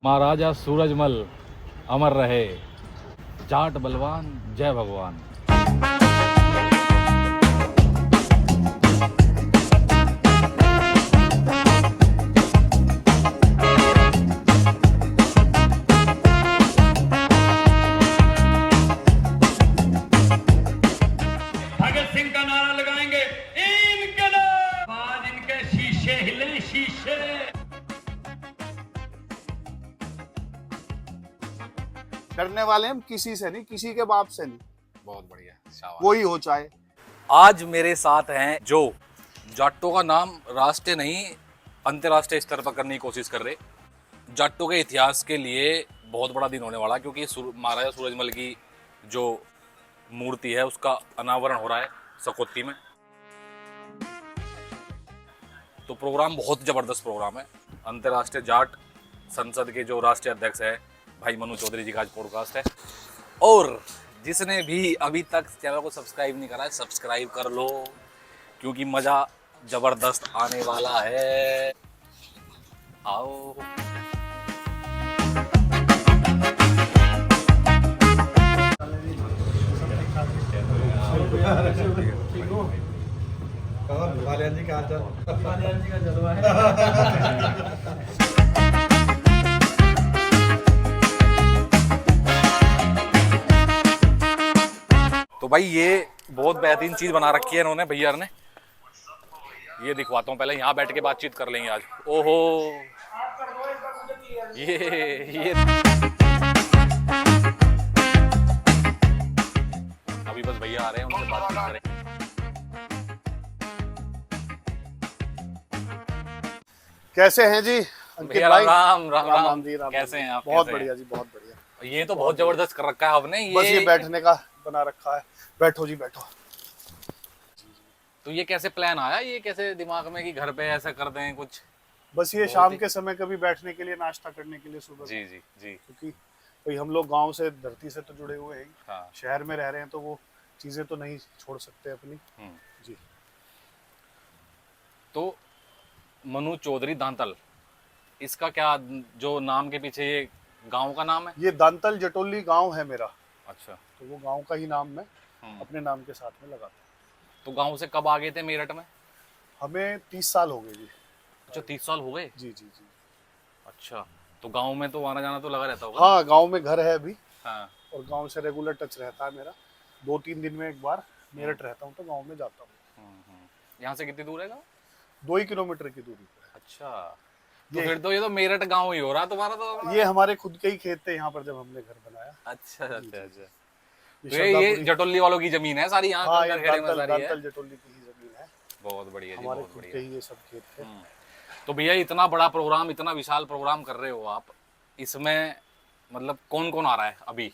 महाराजा सूरजमल अमर रहे, जाट बलवान जय भगवान। भगत सिंह का नारा लगाएंगे, इनकलाब, आज इनके शीशे हिले शीशे। डरने वाले हम किसी से नहीं, किसी के बाप से नहीं, बहुत बढ़िया, शाबाश। वही हो चाहे। आज मेरे साथ हैं जो जाटों का नाम राष्ट्रीय नहीं अंतर्राष्ट्रीय स्तर पर करने की कोशिश कर रहे। जाटों के इतिहास के लिए बहुत बड़ा दिन होने वाला है, क्योंकि महाराजा सूरजमल की जो मूर्ति है उसका अनावरण हो रहा है सकोती में। तो प्रोग्राम बहुत ज़बरदस्त प्रोग्राम है। अंतर्राष्ट्रीय जाट संसद के जो राष्ट्रीय अध्यक्ष है भाई मनु चौधरी जी का आज पॉडकास्ट है। और जिसने भी अभी तक चैनल को सब्सक्राइब नहीं करा है, सब्सक्राइब कर लो, क्योंकि मज़ा ज़बरदस्त आने वाला है। आओ। जी का जलवा है। तो भाई ये बहुत बेहतरीन चीज़ बना रखी है इन्होंने, भैया ने। ये दिखवाता हूँ, पहले यहाँ बैठ के बातचीत कर लेंगे आज। ओहो, ये अभी बस भैया आ रहे हैं, उनसे बातचीत करें। कैसे हैं जी अंकित भैया भाई? राम राम राम राम जी, राम कैसे हैं आप? बहुत कैसे बढ़िया हैं? जी, बहुत बढ़िया। ये तो बहुत जबरदस्त कर रखा है आपने। बस ये बैठने का बना रखा है। बैठो जी, बैठो। तो ये कैसे प्लान आया, ये कैसे दिमाग में कि घर पे ऐसा कर दें कुछ? बस ये शाम के समय कभी बैठने के लिए, नाश्ता करने के लिए सुबह, जी जी जी। क्योंकि भाई हम लोग गांव से, धरती से तो जुड़े हुए हैं। हाँ। शहर में रह रहे हैं तो वो चीजें तो नहीं छोड़ सकते अपनी। जी। तो मनु चौधरी दांतल, इसका क्या जो नाम के पीछे ये गांव का नाम है? ये दांतल जटोली गांव है मेरा, अच्छा। तो वो गांव का ही नाम मैं अपने नाम के साथ में लगाता हूँ। तो गांव से कब आ गए थे मेरठ में? हमें 30 साल हो गए जी। अच्छा, 30 साल हो गए। जी जी जी। अच्छा, तो गांव में तो आना जाना तो लगा रहता होगा। हाँ, गांव में घर है अभी। हाँ। और गांव से रेगुलर टच रहता है मेरा। 2-3 दिन में एक बार मेरठ रहता हूँ तो गांव में जाता हूँ। यहाँ से कितनी दूर है गाँव? 2 ही किलोमीटर की दूरी पर है। अच्छा, तो फिर तो ये तो मेरठ गांव ही हो रहा तुम्हारा तो। ये हमारे खुद के ही खेत थे यहाँ पर जब हमने घर बनाया। अच्छा अच्छा अच्छा। ये तो ये शब्दापुरी- जटोली वालों की जमीन है सारी, यहाँ हाँ, कंकर ये खेड़े में दांतल सारी है। दांतल जटोली की ही जमीन है। बहुत बढ़िया जी, हमारे बहुत खुद के बढ़िया। ही ये सब खेत थे। तो भैया इतना बड़ा प्रोग्राम, इतना विशाल प्रोग्राम कर रहे हो आप, इसमें मतलब कौन कौन आ रहा है अभी?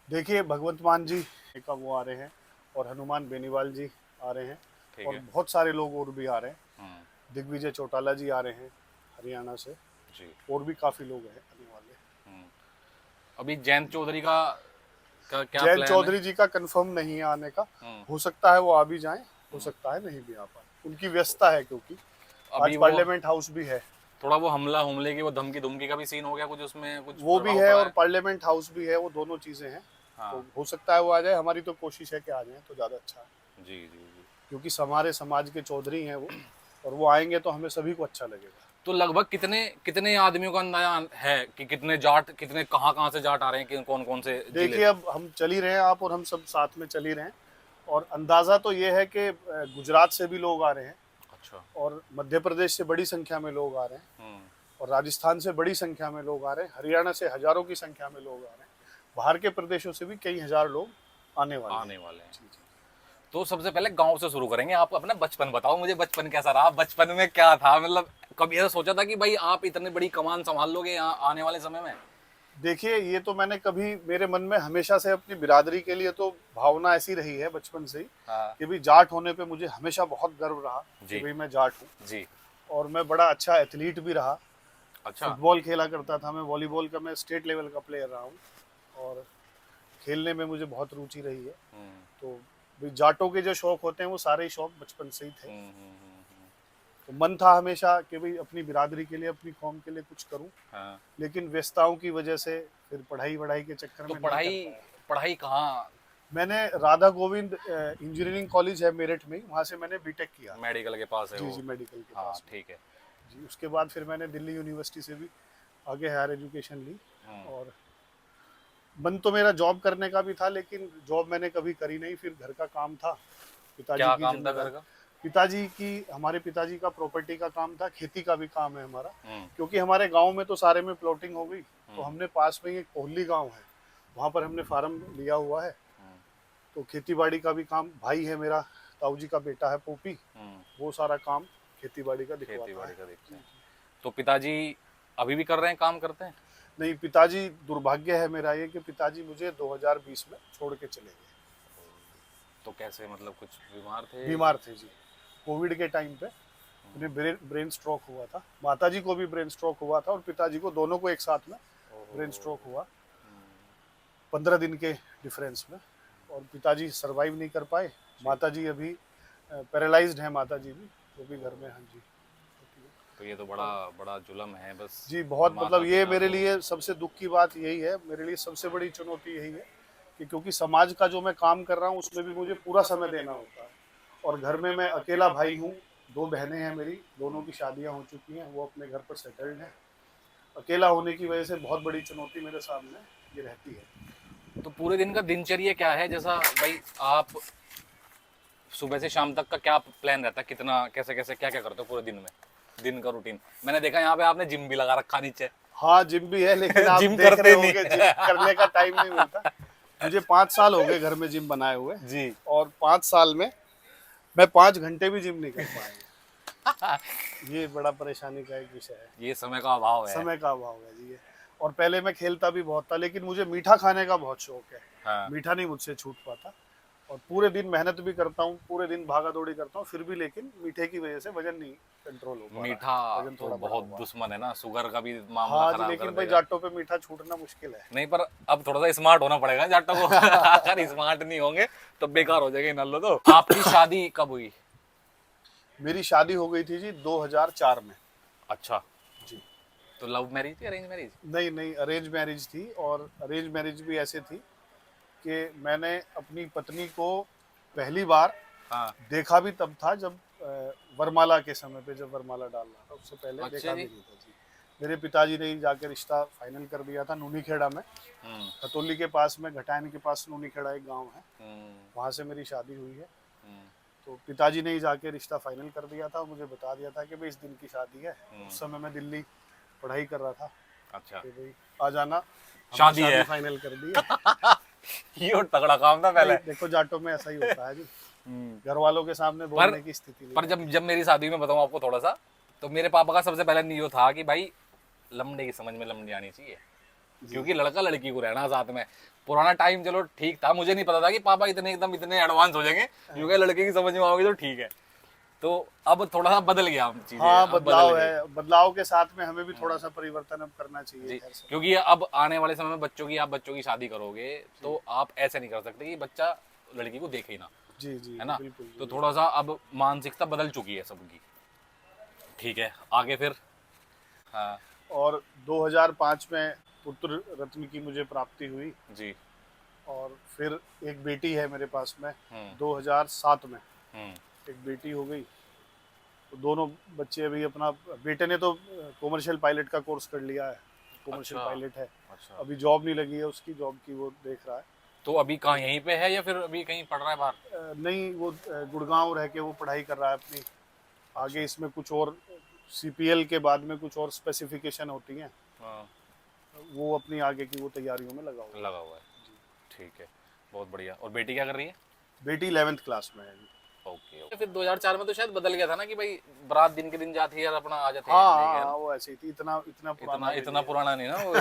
देखिए, भगवंत मान जी का वो आ रहे हैं, और हनुमान बेनीवाल जी आ रहे हैं, ठीक और है। बहुत सारे लोग और भी आ रहे हैं। हम्म, दिग्विजय चौटाला जी आ रहे हैं हरियाणा से, जी। और भी काफी लोग हैं आने वाले। अभी जयंत चौधरी का क्या जयंत प्लान चौधरी जी का कंफर्म नहीं है आने का। है? हो सकता है वो आ भी जाएं, हो सकता है नहीं भी आ पाए, उनकी व्यस्तता है, क्योंकि अभी आज वो पार्लियामेंट हाउस भी है। थोड़ा वो हमले की वो धमकी धुमकी का भी सीन हो गया कुछ, उसमें कुछ वो भी प्रभाव है पड़ा और पार्लियामेंट हाउस भी है, वो दोनों चीजें हैं। हाँ। तो हो सकता है वो आ जाए। हमारी तो कोशिश है कि आ जाए तो ज्यादा अच्छा है, जी जी जी। क्योंकि हमारे समाज के चौधरी हैं वो, और वो आएंगे तो हमें सभी को अच्छा लगेगा। तो लगभग कितने कितने आदमियों का अंदाजा है कि कितने जाट, कितने कहाँ से जाट आ रहे हैं, कि कौन कौन से जिले? देखिए, अब हम चल ही रहे हैं, आप और हम सब साथ में चल ही रहे हैं, और अंदाजा तो ये है कि गुजरात से भी लोग आ रहे हैं, अच्छा। और मध्य प्रदेश से बड़ी संख्या में लोग आ रहे हैं, हम्म, और राजस्थान से बड़ी संख्या में लोग आ रहे हैं, हरियाणा से हजारों की संख्या में लोग आ रहे हैं, बाहर के प्रदेशों से भी कई हजार लोग आने वाले हैं। हैं। तो सबसे पहले गांव से शुरू करेंगे। आप अपना बचपन बताओ मुझे, बचपन कैसा रहा? बचपन में क्या था, मतलब कभी ऐसा सोचा था कि भाई आप इतनी बड़ी कमान संभाल लोगे यहाँ आने वाले समय में? देखिए, ये तो मैंने कभी, मेरे मन में हमेशा से अपनी बिरादरी के लिए तो भावना ऐसी रही है बचपन से ही, हाँ। कि भाई जाट होने पे मुझे हमेशा बहुत गर्व रहा जी। कि भाई मैं जाट हूँ। जी। और मैं बड़ा अच्छा एथलीट भी रहा। अच्छा। फुटबॉल खेला करता था मैं, वॉलीबॉल का मैं स्टेट लेवल का प्लेयर रहा हूँ, और खेलने में मुझे बहुत रुचि रही है। तो भाई जाटों के जो शौक होते हैं वो सारे ही शौक बचपन से ही थे। तो मन था हमेशा कि भाई अपनी बिरादरी के लिए, अपनी कौम के लिए कुछ करूं, हाँ। लेकिन व्यस्तताओं की वजह से फिर पढ़ाई वढ़ाई के चक्कर तो में नहीं कर पढ़ाई पाया। पढ़ाई कहाँ? मैंने राधा गोविंद इंजीनियरिंग कॉलेज है मेरठ में, वहाँ से मैंने बीटेक किया। मेडिकल के पास है जी वो? जी, मेडिकल के हाँ पास। ठीक है। जी, उसके बाद फिर मैंने दिल्ली यूनिवर्सिटी से भी आगे हायर एजुकेशन ली। और मन तो मेरा जॉब करने का भी था, लेकिन जॉब मैंने कभी करी नहीं। फिर घर का काम था, पिताजी क्या की काम था जिम्मेदारी। घर का? हमारे पिताजी का प्रॉपर्टी का काम था, खेती का भी काम है हमारा। हम्म। क्योंकि हमारे गांव में तो सारे में प्लॉटिंग हो गई, तो हमने पास में ही एक कोहली गांव है, वहाँ पर हमने फार्म लिया हुआ है। तो खेती बाड़ी का भी काम, भाई है मेरा, ताऊ जी का बेटा है पोपी, वो सारा काम खेती बाड़ी का खेती दिखवाता बाड़ी है। का देखते हैं। तो पिताजी अभी भी कर रहे हैं, काम करते हैं? नहीं, पिताजी, दुर्भाग्य है मेरा ये कि पिताजी मुझे 2020 में छोड़ के चले गए। तो कैसे, मतलब कुछ बीमार थे? बीमार थे जी, कोविड के टाइम पे उन्हें ब्रेन स्ट्रोक हुआ था। माताजी को भी ब्रेन स्ट्रोक हुआ था और पिताजी को, दोनों को एक साथ में ब्रेन स्ट्रोक हुआ 15 दिन के डिफरेंस में। और पिताजी सरवाइव नहीं कर पाए। माताजी अभी पैरालाइज्ड है, माताजी भी, वो भी घर में। हाँ जी। तो ये तो बड़ा बड़ा जुल्म है बस जी बहुत, माता मतलब ये पिता मेरे को। लिए सबसे दुख की बात यही है, मेरे लिए सबसे बड़ी चुनौती यही है कि क्योंकि समाज का जो मैं काम कर रहा हूँ उसमें भी मुझे पूरा समय देना होता है। और घर में मैं अकेला भाई हूँ, 2 बहनें हैं मेरी, दोनों की शादियाँ हो चुकी हैं, वो अपने घर पर सेटल्ड हैं। अकेला होने की वजह से बहुत बड़ी चुनौती मेरे सामने ये रहती है। तो पूरे दिन का दिनचर्या क्या है? जैसा भाई आप सुबह से शाम तक का क्या प्लान रहता है? कितना, कैसे कैसे क्या क्या करते हो पूरे दिन में? दिन का रूटीन मैंने देखा यहाँ पे आपने जिम भी लगा रखा नीचे। हाँ, जिम भी है, लेकिन आप जिम देख करते रहे नहीं। होंगे जिम करने का टाइम नहीं मिलता। मुझे 5 साल हो गए घर में जिम बनाए हुए जी। और 5 साल में मैं 5 घंटे भी जिम नहीं कर पाया। ये बड़ा परेशानी का एक विषय है। ये समय का अभाव है। समय का अभाव है जी ये। और पहले मैं खेलता भी बहुत था, लेकिन मुझे मीठा खाने का बहुत शौक है। हाँ। मीठा नहीं मुझसे छूट पाता। और पूरे दिन मेहनत भी करता हूँ, पूरे दिन भागा दौड़ी करता हूँ, फिर भी लेकिन मीठे की वजह से वजन नहीं कंट्रोल हो पा रहा है। मीठा वजन तो थोड़ा बढ़ा बहुत हुआ है। दुश्मन है ना, शुगर का भी मामला हाँ जी, खराब कर लेकिन भाई देगा। जाटों पे मीठा छूटना मुश्किल है। नहीं, पर अब थोड़ा सा स्मार्ट होना पड़ेगा जाटों को। अगर स्मार्ट नहीं होंगे तो बेकार हो जाएगा नल्लो। तो आपकी शादी कब हुई? मेरी शादी हो गई थी जी 2004 में। अच्छा जी। तो लव मैरिज थी, अरेंज मैरिज? नहीं नहीं, अरेंज मैरिज थी। और अरेंज मैरिज भी ऐसे थी कि मैंने अपनी पत्नी को पहली बार हाँ। देखा भी तब था जब वरमाला के समय पे, जब वरमाला डाल रहा था, उससे पहले अच्छा देखा जी। भी नहीं था जी। मेरे पिताजी ने ही जाके रिश्ता फाइनल कर दिया था नूनीखेड़ा में, खतौली के पास में, घटायन के पास नूनीखेड़ा एक गांव है, वहाँ से मेरी शादी हुई है। तो पिताजी ने ही जाके रिश्ता फाइनल कर दिया था, मुझे बता दिया था कि भाई इस दिन की शादी है। उस समय मैं दिल्ली पढ़ाई कर रहा था। अच्छा। कि भाई आ जाना, हमने शादी है। फाइनल कर दी है। ये तगड़ा काम था पहले। देखो जाटों में ऐसा ही होता है जी, घर वालों के सामने बोलने की स्थिति नहीं। पर जब मेरी शादी में बताऊं आपको थोड़ा सा, तो मेरे पापा का सबसे पहले नियो था कि भाई लमड़े की समझ में लमड़ी आनी चाहिए, क्योंकि लड़का लड़की को रहना साथ में। पुराना टाइम चलो ठीक था, मुझे नहीं पता था कि पापा इतने एडवांस हो जाएंगे, क्योंकि लड़के की समझ में आओगे तो ठीक है। तो अब थोड़ा सा बदल गया चीजें। हाँ, अब बदलाव बदल गई। है, बदलाव के साथ में हमें भी थोड़ा सा परिवर्तन अब करना चाहिए। जी, खैर से। क्योंकि अब आने वाले समय में आप बच्चों की शादी करोगे तो आप ऐसे नहीं कर सकते कि बच्चा लड़की को देखे ही ना, जी जी, है ना? बिल्कुल जी। तो थोड़ा सा अब मानसिकता बदल चुकी है सबकी। ठीक है, आगे फिर? हाँ और 2005 में पुत्र रत्न की मुझे प्राप्ति हुई। जी। और फिर एक बेटी है मेरे पास में। हम्म। 2007 में हम्म। एक बेटी हो गई। तो दोनों बच्चे अभी अपना, बेटे ने तो कॉमर्शियल पायलट का कोर्स कर लिया है, कॉमर्शियल अच्छा। पायलट है। अच्छा, अभी जॉब नहीं लगी है उसकी, जॉब की वो देख रहा है। तो अभी कहाँ, यहीं पे है या फिर अभी कहीं पढ़ रहा है बाहर? नहीं, वो गुड़गांव रह के वो पढ़ाई कर रहा है अपनी। आगे इसमें कुछ और सीपीएल के बाद में कुछ और स्पेसिफिकेशन होती हैं, हाँ, वो अपनी आगे की वो तैयारियों में लगा हुआ है। लगा हुआ है। ठीक है, बहुत बढ़िया। और बेटी क्या कर रही है? बेटी 11th क्लास में है जी। ओके। फिर 2004 में तो शायद बदल गया था ना कि भाई बारात दिन के दिन जाती है और अपना आ जाते हैं। हाँ ठीक है। हाँ, वो ऐसी ही थी, इतना पुराना इतना पुराना नहीं ना वो।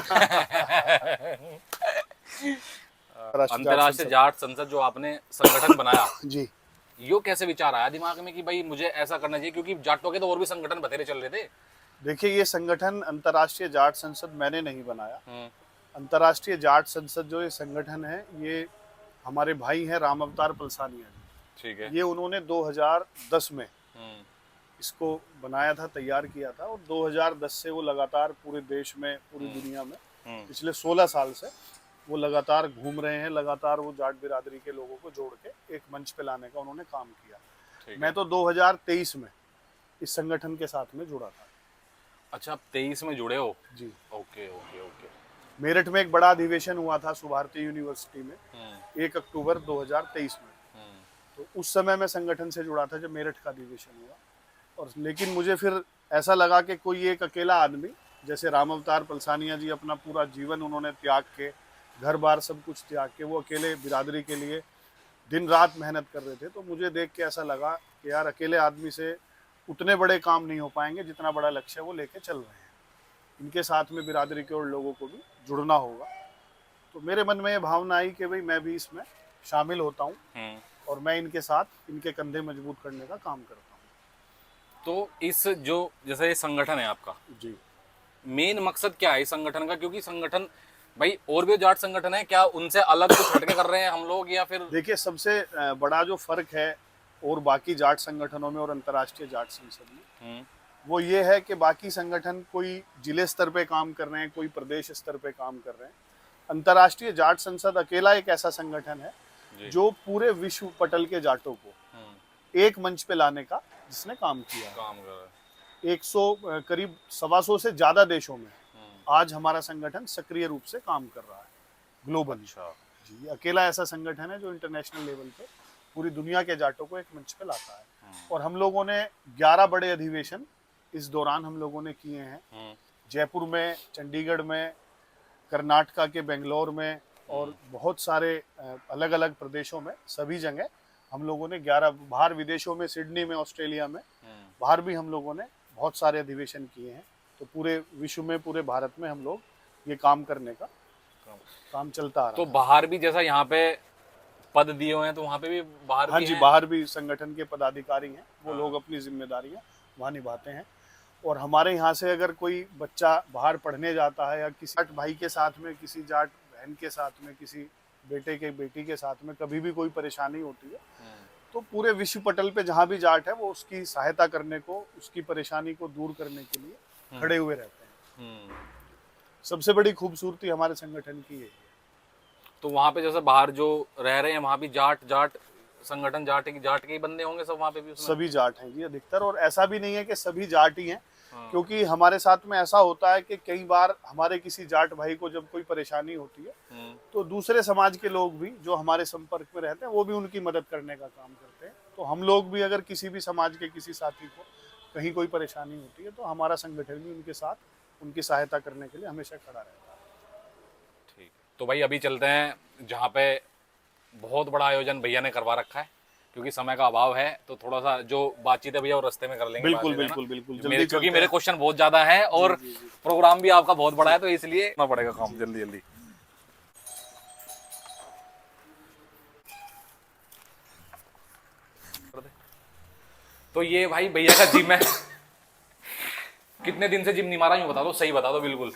राष्ट्रीय अंतर्राष्ट्रीय जाट संसद जो आपने संगठन बनाया, जी। यो कैसे विचार आया दिमाग में कि भाई मुझे ऐसा करना चाहिए? क्योंकि जाटों के तो और भी संगठन बतेरे चल रहे थे। देखिए, ये संगठन अंतर्राष्ट्रीय जाट संसद मैंने नहीं बनाया। अंतर्राष्ट्रीय जाट संसद जो ये संगठन है, ये हमारे भाई हैं राम अवतार पलसानिया जी। ठीक है। ये उन्होंने 2010 में इसको बनाया था, तैयार किया था, और 2010 से वो लगातार पूरे देश में, पूरी दुनिया में पिछले 16 साल से वो लगातार घूम रहे हैं। लगातार वो जाट बिरादरी के लोगों को जोड़ के एक मंच पे लाने का उन्होंने काम किया। मैं तो 2023 में इस संगठन के साथ में जुड़ा था। अच्छा, आप 23 में जुड़े हो? जी। Okay okay okay. मेरठ में एक बड़ा अधिवेशन हुआ था सुभारती यूनिवर्सिटी में 1 अक्टूबर 2023 में। तो उस समय मैं संगठन से जुड़ा था जब मेरठ का अधिवेशन हुआ। और लेकिन मुझे फिर ऐसा लगा कि कोई एक अकेला आदमी, जैसे राम अवतार पलसानिया जी अपना पूरा जीवन उन्होंने त्याग के, घर बार सब कुछ त्याग के, वो अकेले बिरादरी के लिए दिन रात मेहनत कर रहे थे। तो मुझे देख के ऐसा लगा कि यार अकेले आदमी से उतने बड़े काम नहीं हो पाएंगे जितना बड़ा लक्ष्य वो लेके चल रहे हैं। इनके साथ में बिरादरी के और लोगों को भी जुड़ना होगा। तो मेरे मन में ये भावना आई कि भाई मैं भी इसमें शामिल होता हूँ और मैं इनके साथ इनके कंधे मजबूत करने का काम करता हूँ। तो इस जो जैसे ये संगठन है आपका, जी, मेन मकसद क्या है इस संगठन का? क्योंकि संगठन भाई और भी जाट संगठन है, क्या उनसे अलग कुछ हटके कर रहे हैं हम लोग, या फिर? देखिए, सबसे बड़ा जो फर्क है और बाकी जाट संगठनों में और अंतर्राष्ट्रीय जाट संसद में, वो ये है कि बाकी संगठन कोई जिले स्तर पे काम कर रहे हैं, कोई प्रदेश स्तर पे काम कर रहे हैं। अंतर्राष्ट्रीय जाट संसद अकेला एक ऐसा संगठन है जो पूरे विश्व पटल के जाटों को एक मंच पे लाने का जिसने काम किया है। काम कर रहा है। 100 करीब 125 से ज्यादा देशों में आज हमारा संगठन सक्रिय रूप से काम कर रहा है ग्लोबल। जी, अकेला ऐसा संगठन है जो इंटरनेशनल लेवल पे पूरी दुनिया के जाटों को एक मंच पे लाता है। और हम लोगों ने 11 बड़े अधिवेशन इस दौरान हम लोगों ने किए हैं। जयपुर में, चंडीगढ़ में, कर्नाटका के बेंगलोर में, और बहुत सारे अलग अलग प्रदेशों में, सभी जगह हम लोगों ने 11, बाहर विदेशों में, सिडनी में, ऑस्ट्रेलिया में, बाहर भी हम लोगों ने बहुत सारे अधिवेशन किए हैं। तो पूरे विश्व में, पूरे भारत में हम लोग ये काम करने का काम चलता आ रहा है। तो बाहर भी जैसा यहाँ पे पद दिए हुए हैं, तो वहाँ पे भी बाहर हाँ भी जी, हैं? बाहर भी संगठन के पदाधिकारी हैं, वो लोग अपनी जिम्मेदारियां वहाँ निभाते हैं। और हमारे यहाँ से अगर कोई बच्चा बाहर पढ़ने जाता है या किसी जाट भाई के साथ में, किसी जाट बहन के साथ में, किसी बेटे के बेटी के साथ में कभी भी कोई परेशानी होती है, तो पूरे विश्व पटल पे जहाँ भी जाट है वो उसकी सहायता करने को, उसकी परेशानी को दूर करने के लिए खड़े हुए रहते हैं। सबसे बड़ी खूबसूरती हमारे संगठन की है। तो वहाँ पे जैसे बाहर जो रह रहे हैं वहाँ भी जाट संगठन जाट के ही बंदे होंगे सब वहाँ पे भी उसमें? सभी जाट हैं जी अधिकतर। और ऐसा भी नहीं है कि सभी जाट ही हैं, क्योंकि हमारे साथ में ऐसा होता है कि कई बार हमारे किसी जाट भाई को जब कोई परेशानी होती है तो दूसरे समाज के लोग भी जो हमारे संपर्क में रहते हैं वो भी उनकी मदद करने का काम करते हैं। तो हम लोग भी अगर किसी भी समाज के किसी साथी को कहीं कोई परेशानी होती है तो हमारा संगठन भी उनके साथ उनकी सहायता करने के लिए हमेशा खड़ा रहता है। ठीक, तो भाई अभी चलते हैं जहाँ पे बहुत बड़ा आयोजन भैया ने करवा रखा है। क्योंकि समय का अभाव है तो थोड़ा सा जो बातचीत है भैया वो रास्ते में कर लेंगे। बिल्कुल बिल्कुल बिल्कुल, जल्दी क्योंकि मेरे क्वेश्चन बहुत ज्यादा हैं और प्रोग्राम भी आपका बहुत बड़ा है, तो इसलिए करना पड़ेगा काम जल्दी जल्दी। तो ये भाई भैया का जिम है। कितने दिन से जिम नहीं मारा, यूं बता दो, सही बता दो बिल्कुल।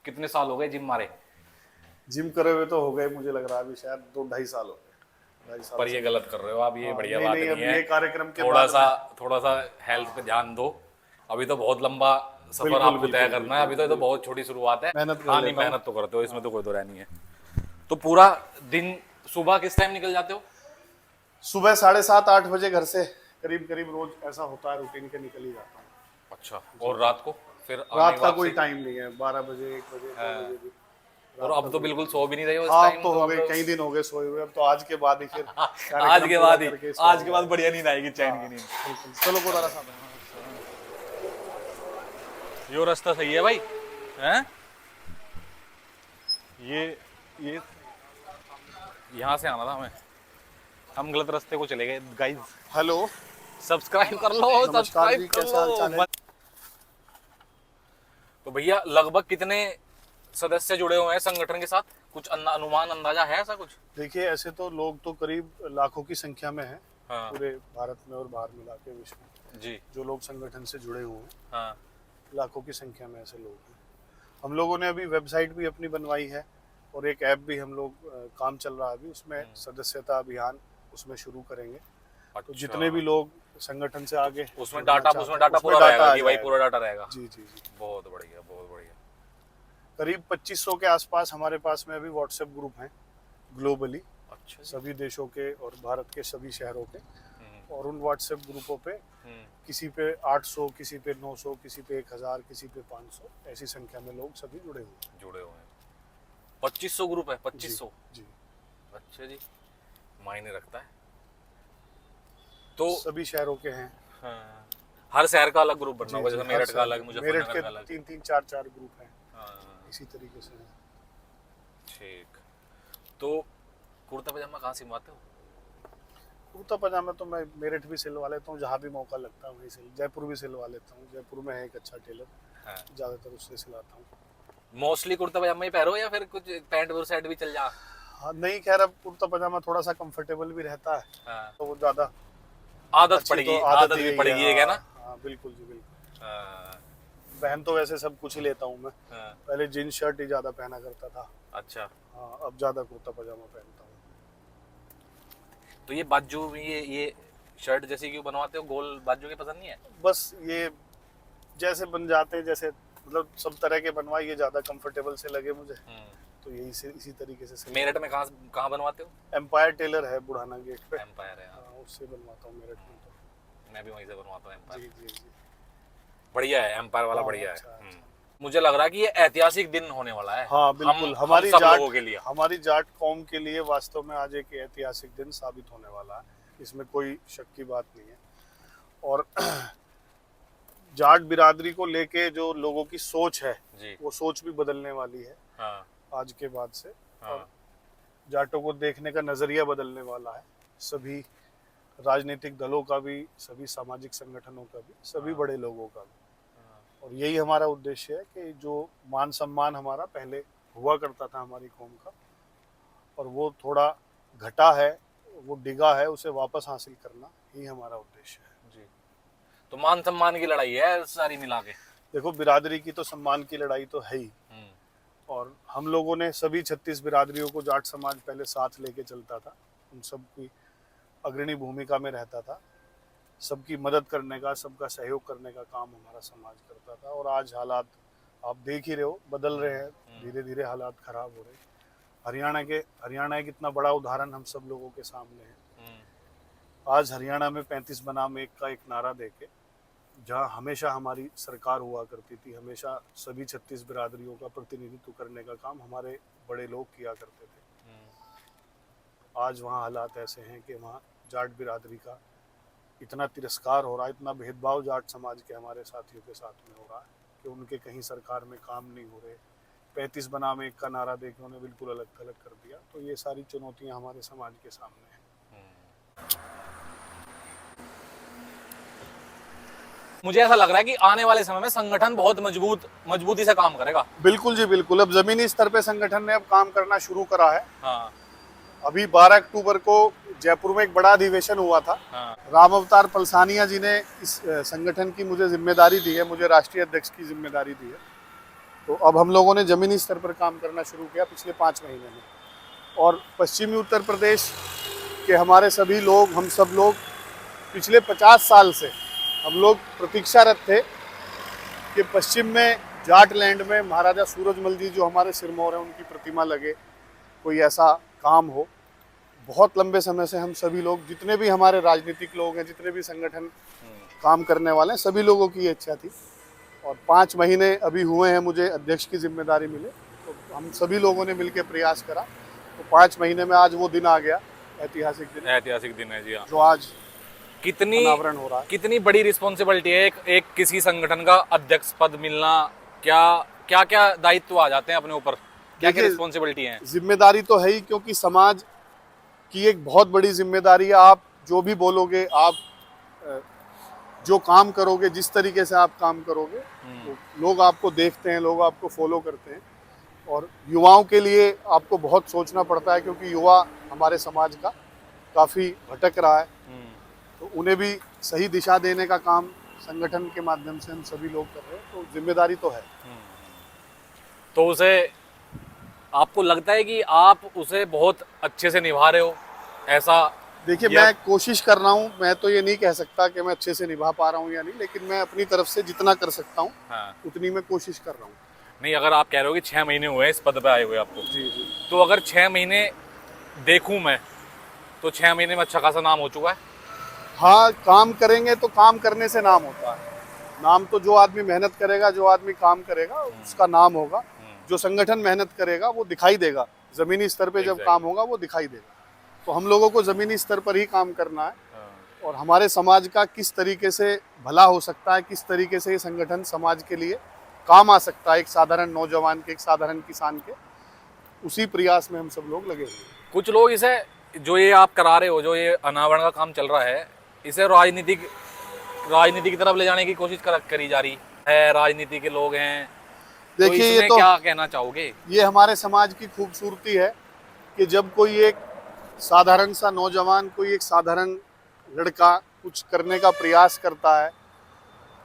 कितने साल हो गए जिम मारे? जिम करे हुए तो हो गए, मुझे लग रहा है अभी शायद 2-2.5 साल हो गए। पर ये गलत कर रहे हो आप, ये बढ़िया बात नहीं है। ये कार्यक्रम के थोड़ा सा हेल्थ पे ध्यान दो। अभी तो बहुत लंबा सफर आपको तय करना है, अभी तो बहुत छोटी शुरुआत है। मेहनत तो करते हो, इसमें तो कोई दो राय नहीं है। तो पूरा दिन सुबह किस टाइम निकल जाते हो? सुबह 7:30-8 बजे घर से करीब रोज ऐसा होता है, रूटीन के निकल ही जाता हूँ। अच्छा, और रात को फिर? रात का कोई टाइम नहीं है, 12 बजे 1 बजे 2 बजे भी। और अब तो बिल्कुल सो भी नहीं रहे हो इस आप टाइम? तो हो गए, कई दिन हो गए सोए हुए। अब तो आज के बाद ही फिर आज के बाद बढ़िया नींद आएगी, चैन की नींद। चलो गोदारा साहब, यो रास्ता सही है भाई, हैं? ये यहाँ से आना था हमें, हम गलत रास्ते को चले गए गाइस। हेलो, सब्सक्राइब कर लो, सब्सक्राइब कर लो। तो भैया लगभग कितने सदस्य जुड़े हुए हैं संगठन के साथ? कुछ अनुमान अंदाजा है ऐसा कुछ? देखिए, ऐसे तो लोग तो करीब लाखों की संख्या में हैं। हाँ। पूरे भारत में और बाहर मिला के विश्व में जी जो लोग संगठन से जुड़े हुए हैं, हाँ। लाखों की संख्या में ऐसे लोग हैं। हम लोगों ने अभी वेबसाइट भी अपनी बनवाई है और एक ऐप भी हम लोग काम चल रहा है अभी उसमें, सदस्यता अभियान उसमें शुरू करेंगे। तो जितने भी लोग संगठन से आगे उसमें जुड़ना डाटा चाहते हैं। पूरा उसमें रहेगा डाटा कि आ भाई जाएगा। पूरा डाटा रहेगा। जी जी जी। बहुत बढ़िया, बहुत बढ़िया। करीब 2500 के आसपास हमारे पास में अभी व्हाट्सएप ग्रुप हैं ग्लोबली, अच्छा जी। सभी देशों के और भारत के सभी शहरों के। हम्म, और उन व्हाट्सएप ग्रुपों पे हम्म, किसी पे 800, किसी पे 900, किसी पे 1000, किसी पे 500, ऐसी संख्या में लोग सभी जुड़े हुए हैं। जुड़े हुए हैं। 2500 ग्रुप है, जी 2500। जी। अच्छा जी, मायने रखता है। तो सभी शहरों के हैं। हाँ, हर शहर का अलग ग्रुप बनना जी होगा, जी, जैसे हर मेरठ का शहर अलग, में। मेरठ मुजफ्फरनगर के का अलग। 3-3, 4-4 ग्रुप हैं, हाँ, इसी तरीके से हैं। ठीक। तो कुर्ता पजामा कहाँ सिलवाते हो? कुर्ता पजामा तो मैं मेरठ भी सिलवा लेता हूँ, जहाँ भी मौका लगता है वहीं सिल। जयपुर भी सिलवा लेता हूँ, जयपुर में है एक अच्छा टेलर, हाँ, ज़्यादातर उससे सिलाता हूँ। मोस्टली कुर्ता पजामा ही पहनो या फिर कुछ पैंट और शर्ट भी चल जा? हाँ नहीं, खैर अब कुर्ता पजामा थोड़ा सा कंफर्टेबल भी रहता है, हाँ, तो वो ज़्यादा आदत अच्छी पड़ेगी, तो आदत ही भी यही पड़ेगी, है ना? हाँ बिल्कुल जी बिल्कुल। हाँ, पहन तो वैसे सब कुछ ही लेता हूँ मैं, हाँ, पहले जीन्स शर्ट ही ज़्यादा पहना करता था। अच्छा। हाँ, अब ज़्यादा कुर्ता पजामा पहनता हूँ। तो ये बाजू, ये शर्ट जैसी क्यों बनवाते हो? गोल बाजू के पसंद नहीं है? बस ये जैसे बन जाते हैं, जैसे मतलब सब तरह के बनवाइए, ज़्यादा कंफर्टेबल से लगे मुझे, तो यही से इसी तरीके से सिलवा। मेरठ में कहाँ कहाँ बनवाते हो? एम्पायर टेलर है बुढ़ाना गेट पे, एम्पायर है, हाँ। हाँ, उससे बनवाता हूँ मेरठ में तो। मैं भी वहीं से बनवाता हूँ एम्पायर। जी जी जी। बढ़िया है, एम्पायर वाला हाँ, बढ़िया है। अच्छा, अच्छा। मुझे लग रहा है कि ये ऐतिहासिक दिन होने वाला है। हाँ बिल्कुल, हम हमारी सब जाट लोगों के लिए। हमारी जाट कौम के लिए वास्तव में आज एक ऐतिहासिक दिन साबित होने वाला है, इसमें कोई शक की बात नहीं है। और जाट बिरादरी को लेके जो लोगों की सोच है, जी। वो सोच भी बदलने वाली है हाँ, आज के बाद से। हाँ, और जाटों को देखने का नजरिया बदलने वाला है, सभी राजनीतिक दलों का भी, सभी सामाजिक संगठनों का भी, सभी बड़े लोगों का भी। और यही हमारा उद्देश्य है कि जो मान सम्मान हमारा पहले हुआ करता था हमारी कौम का, और वो थोड़ा घटा है, वो डिगा है, उसे वापस हासिल करना ही हमारा उद्देश्य है। जी। तो मान सम्मान की लड़ाई है सारी मिला के। देखो, बिरादरी की तो सम्मान की लड़ाई तो है ही, और हम लोगों ने सभी 36 बिरादरियों को, जाट समाज पहले साथ लेके चलता था, उन सब की अग्रणी भूमिका में रहता था, सबकी मदद करने का, सबका सहयोग करने का काम हमारा समाज करता था। और आज हालात आप देख ही रहे हो, बदल रहे हैं, धीरे धीरे हालात खराब हो रहे हैं। हरियाणा एक इतना बड़ा उदाहरण हम सब लोगों के सामने है। आज हरियाणा में 35 बनाम 1 का एक नारा देके, जहाँ हमेशा हमारी सरकार हुआ करती थी, हमेशा सभी 36 बिरादरियों का प्रतिनिधित्व करने का काम हमारे बड़े लोग किया करते थे। आज वहाँ हालात ऐसे हैं कि वहाँ जाट बिरादरी का इतना तिरस्कार हो रहा है, इतना भेदभाव जाट समाज के हमारे साथियों के साथ में हो रहा है कि उनके कहीं सरकार में काम नहीं हो रहे। 35 बनाम 1 का नारा देके उन्हें बिल्कुल अलग थलग कर दिया। तो ये सारी चुनौतियाँ हमारे समाज के सामने हैं। मुझे ऐसा लग रहा है कि आने वाले समय में संगठन बहुत मजबूती से काम करेगा। बिल्कुल जी बिल्कुल। अब जमीनी स्तर पे संगठन ने अब काम करना शुरू करा है। हाँ, अभी 12 अक्टूबर को जयपुर में एक बड़ा अधिवेशन हुआ था। हाँ, राम अवतार पलसानिया जी ने इस संगठन की मुझे जिम्मेदारी दी है, मुझे राष्ट्रीय अध्यक्ष की जिम्मेदारी दी है। तो अब हम लोगों ने जमीनी स्तर पर काम करना शुरू किया पिछले 5 महीने में। और पश्चिमी उत्तर प्रदेश के हमारे सभी लोग, हम सब लोग पिछले 50 साल से हम लोग प्रतीक्षारत थे कि पश्चिम में जाटलैंड में महाराजा सूरजमल जी जो हमारे सिरमौर हैं, उनकी प्रतिमा लगे, कोई ऐसा काम हो। बहुत लंबे समय से हम सभी लोग, जितने भी हमारे राजनीतिक लोग हैं, जितने भी संगठन काम करने वाले हैं, सभी लोगों की ये इच्छा थी। और 5 महीने अभी हुए हैं मुझे अध्यक्ष की जिम्मेदारी मिले, तो हम सभी लोगों ने मिलकर प्रयास करा। तो 5 महीने में आज वो दिन आ गया, ऐतिहासिक दिन है जी। हाँ, जो आज कितनी अनावरण हो रहा है। कितनी बड़ी रिस्पॉन्सिबिलिटी है एक किसी संगठन का अध्यक्ष पद मिलना। क्या क्या दायित्व आ जाते हैं अपने ऊपर, क्या क्या रिस्पॉन्सिबिलिटी है? जिम्मेदारी तो है ही, क्योंकि समाज की एक बहुत बड़ी जिम्मेदारी है। आप जो भी बोलोगे, आप जो काम करोगे, जिस तरीके से आप काम करोगे, तो लोग आपको देखते हैं, लोग आपको फॉलो करते हैं। और युवाओं के लिए आपको बहुत सोचना पड़ता है, क्योंकि युवा हमारे समाज का काफ़ी भटक रहा है। तो उन्हें भी सही दिशा देने का काम संगठन के माध्यम से हम सभी लोग कर रहे हैं। तो जिम्मेदारी तो है। तो उसे आपको लगता है कि आप उसे बहुत अच्छे से निभा रहे हो, ऐसा देखिए या- मैं कोशिश कर रहा हूँ, मैं तो ये नहीं कह सकता कि मैं अच्छे से निभा पा रहा हूँ या नहीं, लेकिन मैं अपनी तरफ से जितना कर सकता हूँ हाँ। उतनी मैं कोशिश कर रहा हूँ। नहीं, अगर आप कह रहे हो कि 6 महीने हुए हैं इस पद पे आए हुए आपको, जी जी। तो अगर 6 महीने देखूं मैं, तो 6 महीने में अच्छा खासा नाम हो चुका है। हाँ, काम करेंगे तो काम करने से नाम होता है। नाम तो जो आदमी मेहनत करेगा, जो आदमी काम करेगा उसका नाम होगा। जो संगठन मेहनत करेगा वो दिखाई देगा, जमीनी स्तर पे जब Exactly. काम होगा वो दिखाई देगा। तो हम लोगों को जमीनी स्तर पर ही काम करना है, हाँ। और हमारे समाज का किस तरीके से भला हो सकता है, किस तरीके से ये संगठन समाज के लिए काम आ सकता है, एक साधारण नौजवान के, एक साधारण किसान के, उसी प्रयास में हम सब लोग लगे हुए हैं। कुछ लोग इसे, जो ये आप करा रहे हो, जो ये अनावरण का काम चल रहा है, इसे राजनीति की तरफ ले जाने की कोशिश करी जा रही है। राजनीति के लोग हैं, तो देखिए ये इसमें तो क्या कहना चाहोगे? ये हमारे समाज की खूबसूरती है कि जब कोई एक साधारण सा नौजवान, कोई एक साधारण लड़का कुछ करने का प्रयास करता है,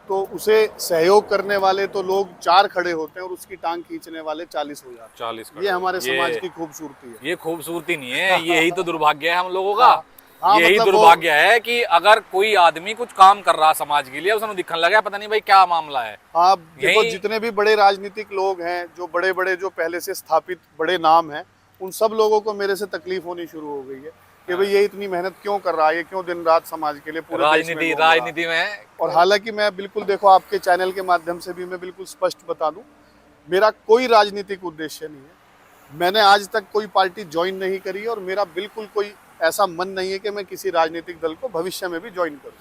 तो उसे सहयोग करने वाले तो लोग 4 खड़े होते हैं और उसकी टांग खींचने वाले 40 हो जाते 40 हैं। ये हमारे समाज की खूबसूरती है। ये खूबसूरती नहीं है, यही तो दुर्भाग्य है हम लोगों का। हाँ, यही मतलब दुर्भाग्य है कि अगर कोई आदमी कुछ काम कर रहा समाज के लिए, उसने दिखने लगा पता नहीं भाई क्या मामला है। हाँ, देखो यही- जितने भी बड़े राजनीतिक लोग हैं, जो बड़े बड़े, जो पहले से स्थापित बड़े नाम हैं, उन सब लोगों को मेरे से तकलीफ होनी शुरू हो गई है कि भाई ये इतनी मेहनत क्यों कर रहा है, ये क्यों दिन रात समाज के लिए पूरे देश में घूम रहा है। राजनीति में और हालांकि मैं बिल्कुल, देखो आपके चैनल के माध्यम से भी मैं बिल्कुल स्पष्ट बता दूं, मेरा कोई राजनीतिक उद्देश्य नहीं है। मैंने आज तक कोई पार्टी ज्वाइन नहीं करी और मेरा बिल्कुल कोई ऐसा मन नहीं है कि मैं किसी राजनीतिक दल को भविष्य में भी ज्वाइन करूं।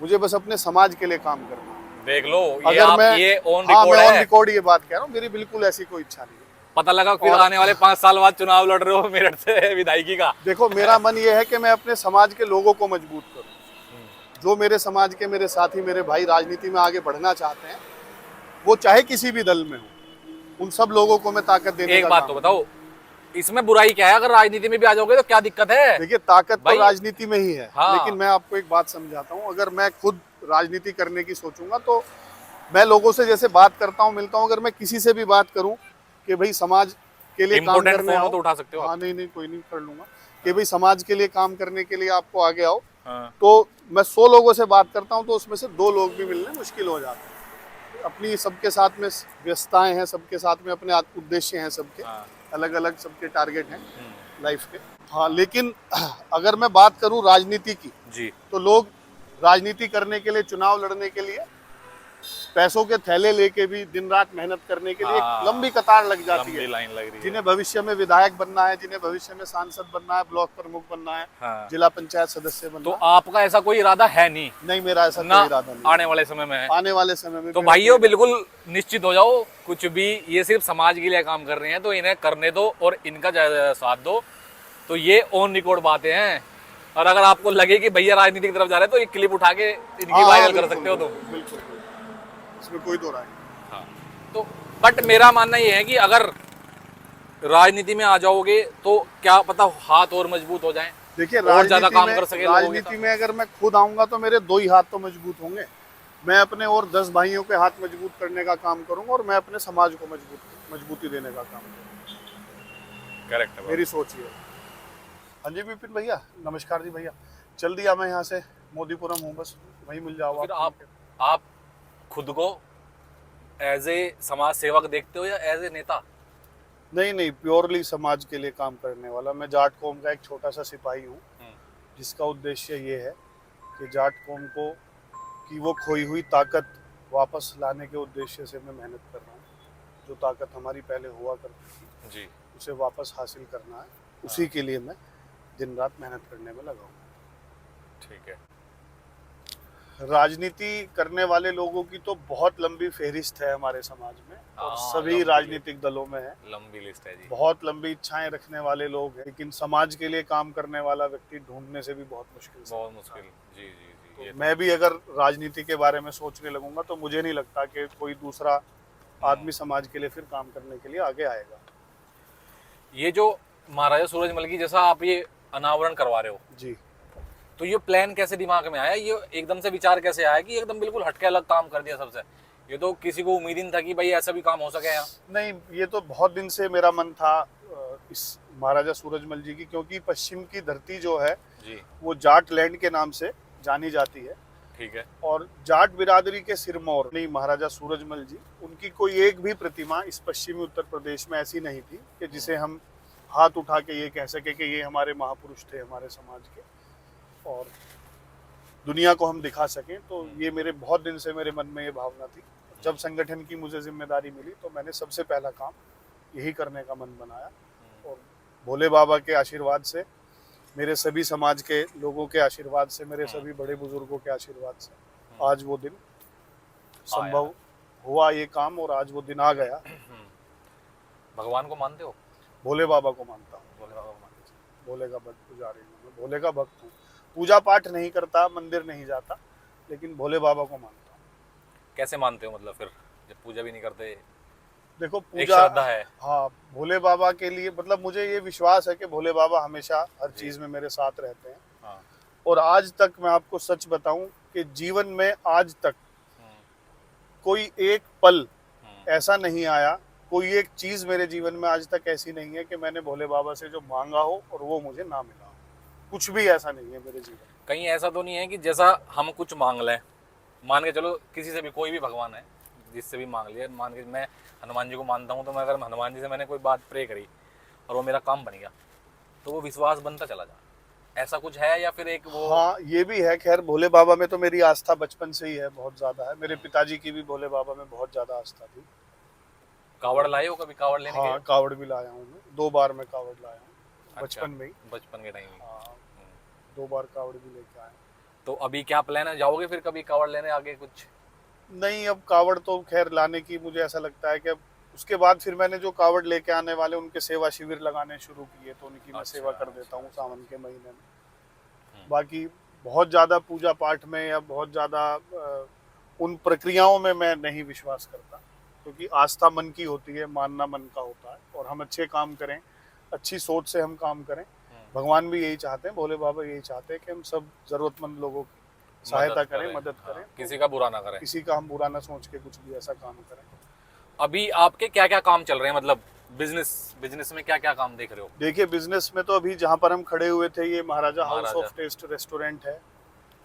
मुझे बस अपने समाज के लिए काम करना है। देख लो, ये अगर मैं ये ऑन हाँ, रिकॉर्ड मैं ऑन है। रिकॉर्ड ये बात कह रहा हूँ, मेरी बिल्कुल ऐसी कोई इच्छा नहीं है। पता लगा फिर और- आने वाले 5 साल बाद चुनाव लड़ रहे हो मेरठ से विधायकी का। देखो मेरा मन ये है कि मैं अपने समाज के लोगों को मजबूत करूं। जो मेरे समाज के, मेरे साथी, मेरे भाई राजनीति में आगे बढ़ना चाहते हैं, वो चाहे किसी भी दल में हो, उन सब लोगों को मैं ताकत देने एक का बात काम तो बताओ, इसमें बुराई क्या है? अगर राजनीति में भी आ जाओगे तो क्या दिक्कत है? देखिए ताकत तो भाई- राजनीति में ही है। हाँ। लेकिन मैं आपको एक बात समझाता हूँ, अगर मैं खुद राजनीति करने की सोचूंगा तो मैं लोगों से जैसे बात करता हूँ, मिलता हूँ, अगर मैं किसी से भी बात करूँ कि भाई समाज के लिए काम Important करने फोन हो आओ, तो उठा सकते हो आप। हाँ नहीं कोई नहीं, कर लूंगा, कि भाई समाज के लिए काम करने के लिए आपको आगे आओ, हाँ। तो मैं 100 लोगों से बात करता हूँ तो उसमें से 2 लोग भी मिलने मुश्किल हो जाते हैं। अपनी सबके साथ में व्यस्तताएं हैं, सबके साथ में अपने उद्देश्य हैं, सबके हाँ। अलग अलग सबके टारगेट हैं लाइफ के। हाँ, लेकिन अगर मैं बात करूं राजनीति की, जी, तो लोग राजनीति करने के लिए, चुनाव लड़ने के लिए पैसों के थैले लेके भी दिन रात मेहनत करने के लिए एक हाँ। लंबी कतार लग जाती लंबी है। लाइन लग रही है। जिन्हें भविष्य में विधायक बनना है, जिन्हें भविष्य में सांसद बनना है, ब्लॉक प्रमुख बनना है, हाँ। जिला पंचायत सदस्य बनना तो है। आपका ऐसा कोई इरादा है नहीं नहीं, मेरा ऐसा ना कोई इरादा नहीं। आने वाले समय में है? आने वाले समय में तो मेरा भाइयों कोई- बिल्कुल निश्चित हो जाओ, कुछ भी ये सिर्फ समाज के लिए काम कर रहे हैं तो इन्हें करने दो और इनका ज्यादा साथ दो। तो ये ऑन रिकॉर्ड बातें हैं, और अगर आपको लगे कि भैया राजनीति की तरफ जा रहे हैं तो एक क्लिप उठा के इनकी हाँ, वायरल कर बिल्कुल, सकते हो तुम। बिल्कुल, इसमें कोई दो राय नहीं। हाँ। तो बट मेरा मानना ये है कि अगर राजनीति में आ जाओगे तो क्या पता हाथ और मजबूत हो जाएं, देखिए और ज्यादा राजनीति काम में, कर सके लोगों के राजनीति में अगर मैं खुद आऊंगा तो मेरे 2 ही हाथ तो मजबूत होंगे। मैं अपने और 10 भाइयों के हाथ मजबूत करने का काम करूंगा और मैं अपने समाज को मजबूती देने का काम करूंगा। करेक्ट है। मेरी सोच ये है। हाँ जी विपिन भैया, नमस्कार जी भैया। चल दिया मैं यहाँ से, मोदीपुरम हूँ, बस वहीं मिल जाओ फिर आप खुद को एज ए समाज सेवक देखते हो या एज ए नेता? नहीं, प्योरली समाज के लिए काम करने वाला। मैं जाट कौम का एक छोटा सा सिपाही हूँ, जिसका उद्देश्य ये है कि जाट कौम को की वो खोई हुई ताकत वापस लाने के उद्देश्य से मैं मेहनत कर रहा हूँ। जो ताकत हमारी पहले हुआ करती थी, जी, उसे वापस हासिल करना है। उसी के लिए मैं दिन रात मेहनत करने में लगा हूँ। ठीक है। राजनीति करने वाले लोगों की तो बहुत लंबी फहरिस्त है हमारे समाज में, और हाँ, सभी लंबी राजनीतिक दलों में है। लंबी लिस्ट है जी। बहुत लंबी इच्छाएं रखने वाले लोग हैं, लेकिन समाज के लिए काम करने वाला व्यक्ति ढूंढने से भी बहुत मुश्किल से बहुत मिलता है। मुश्किल। जी जी जी। तो ये मैं भी अगर राजनीति के बारे में सोचने लगूंगा तो मुझे नहीं लगता कि कोई दूसरा आदमी समाज के लिए फिर काम करने के लिए आगे आएगा। ये जो महाराजा सूरजमल की जैसा आप ये अनावरण करवा रहे हो, जी, तो ये प्लान कैसे दिमाग में आया? ये एकदम से विचार कैसे आया कि एकदम बिल्कुल हटके अलग काम कर दिया सबसे? ये तो किसी को उम्मीद ही नहीं था कि भाई ऐसा भी काम हो सके यहाँ। नहीं, ये तो बहुत दिन से मेरा मन था। इस महाराजा सूरजमल जी की, क्योंकि पश्चिम की धरती जो है जी। वो जाट लैंड के नाम से जानी जाती है। ठीक है। और जाट बिरादरी के सिरमौर नहीं महाराजा सूरजमल जी, उनकी कोई एक भी प्रतिमा इस पश्चिमी उत्तर प्रदेश में ऐसी नहीं थी कि जिसे हम हाथ उठा के ये कह सके कि ये हमारे महापुरुष थे हमारे समाज के, और दुनिया को हम दिखा सकें। तो ये मेरे बहुत दिन से मेरे मन में ये भावना थी। जब संगठन की मुझे जिम्मेदारी मिली तो मैंने सबसे पहला काम यही करने का मन बनाया, और भोले बाबा के आशीर्वाद से, मेरे सभी समाज के लोगों के आशीर्वाद से, मेरे सभी बड़े बुजुर्गों के आशीर्वाद से आज वो दिन संभव हुआ ये काम, और आज वो दिन आ गया। भगवान को मानते हो? भोले बाबा को मानता हूँ। भोले बाबा को मानते हो? भोले का पुजारी हूँ मैं, भोले का भक्त हूँ। पूजा पाठ नहीं करता, मंदिर नहीं जाता, लेकिन भोले बाबा को मानता हूँ। कैसे मानते हो मतलब फिर, जब पूजा भी नहीं करते? देखो एक पूजा, श्रद्धा है। हाँ, भोले बाबा के लिए मतलब मुझे ये विश्वास है कि भोले बाबा हमेशा हर चीज में मेरे साथ रहते हैं। हाँ। और आज तक मैं आपको सच बताऊं कि जीवन में आज तक कोई एक पल ऐसा नहीं आया, कोई एक चीज मेरे जीवन में आज तक ऐसी नहीं है कि मैंने भोले बाबा से जो मांगा हो और वो मुझे ना मिला हो। कुछ भी ऐसा नहीं है मेरे जीवन में। कहीं ऐसा तो नहीं है कि जैसा हम कुछ मांग लें, मान के चलो किसी से भी, कोई भी भगवान है जिससे भी मांग लिया, मान के मैं हनुमान जी को मानता हूँ, तो मैं अगर हनुमान जी से मैंने कोई बात प्रे करी और वो मेरा काम बन गया, तो वो विश्वास बनता चला जा, ऐसा कुछ है? या फिर एक वो? हाँ, ये भी है। खैर भोले बाबा में तो मेरी आस्था बचपन से ही है, बहुत ज्यादा है। मेरे पिताजी की भी भोले बाबा में बहुत ज्यादा आस्था थी। कावड़ लाए हो कभी? कावड़ लेने हाँ, के? कावड़ भी लाया हूँ मैं, 2 बार मैं कावड़ लाया हूँ। अच्छा, बचपन में ही। बचपन के टाइम में। हाँ, 2 बार कावड़ भी लेके आया। तो अभी क्या प्लान है, जाओगे फिर कभी कावड़ लेने आगे कुछ? नहीं, अब कावड़ तो खैर लाने की मुझे ऐसा लगता है कि अब उसके बाद फिर मैंने जो कावड़ लेके आने वाले उनके सेवा शिविर लगाने शुरू किए, तो उनकी मैं सेवा कर देता हूँ सावन के महीने में। बाकी बहुत ज़्यादा पूजा पाठ में या बहुत ज़्यादा उन प्रक्रियाओं में मैं नहीं विश्वास करता, क्योंकि आस्था मन की होती है, मानना मन का होता है। और हम अच्छे काम करें, अच्छी सोच से हम काम करें। भगवान भी यही चाहते हैं, भोले बाबा यही चाहते हैं कि हम सब जरूरतमंद लोगों की सहायता करें, मदद करें। किसी का बुरा ना करें, किसी का हम बुरा ना सोच के कुछ भी ऐसा काम करें। अभी आपके क्या क्या काम चल रहे हैं, मतलब बिजनेस में क्या क्या काम देख रहे हो? देखिए, बिजनेस में तो अभी जहाँ पर हम खड़े हुए थे, ये महाराजा हाउस ऑफ टेस्ट रेस्टोरेंट है।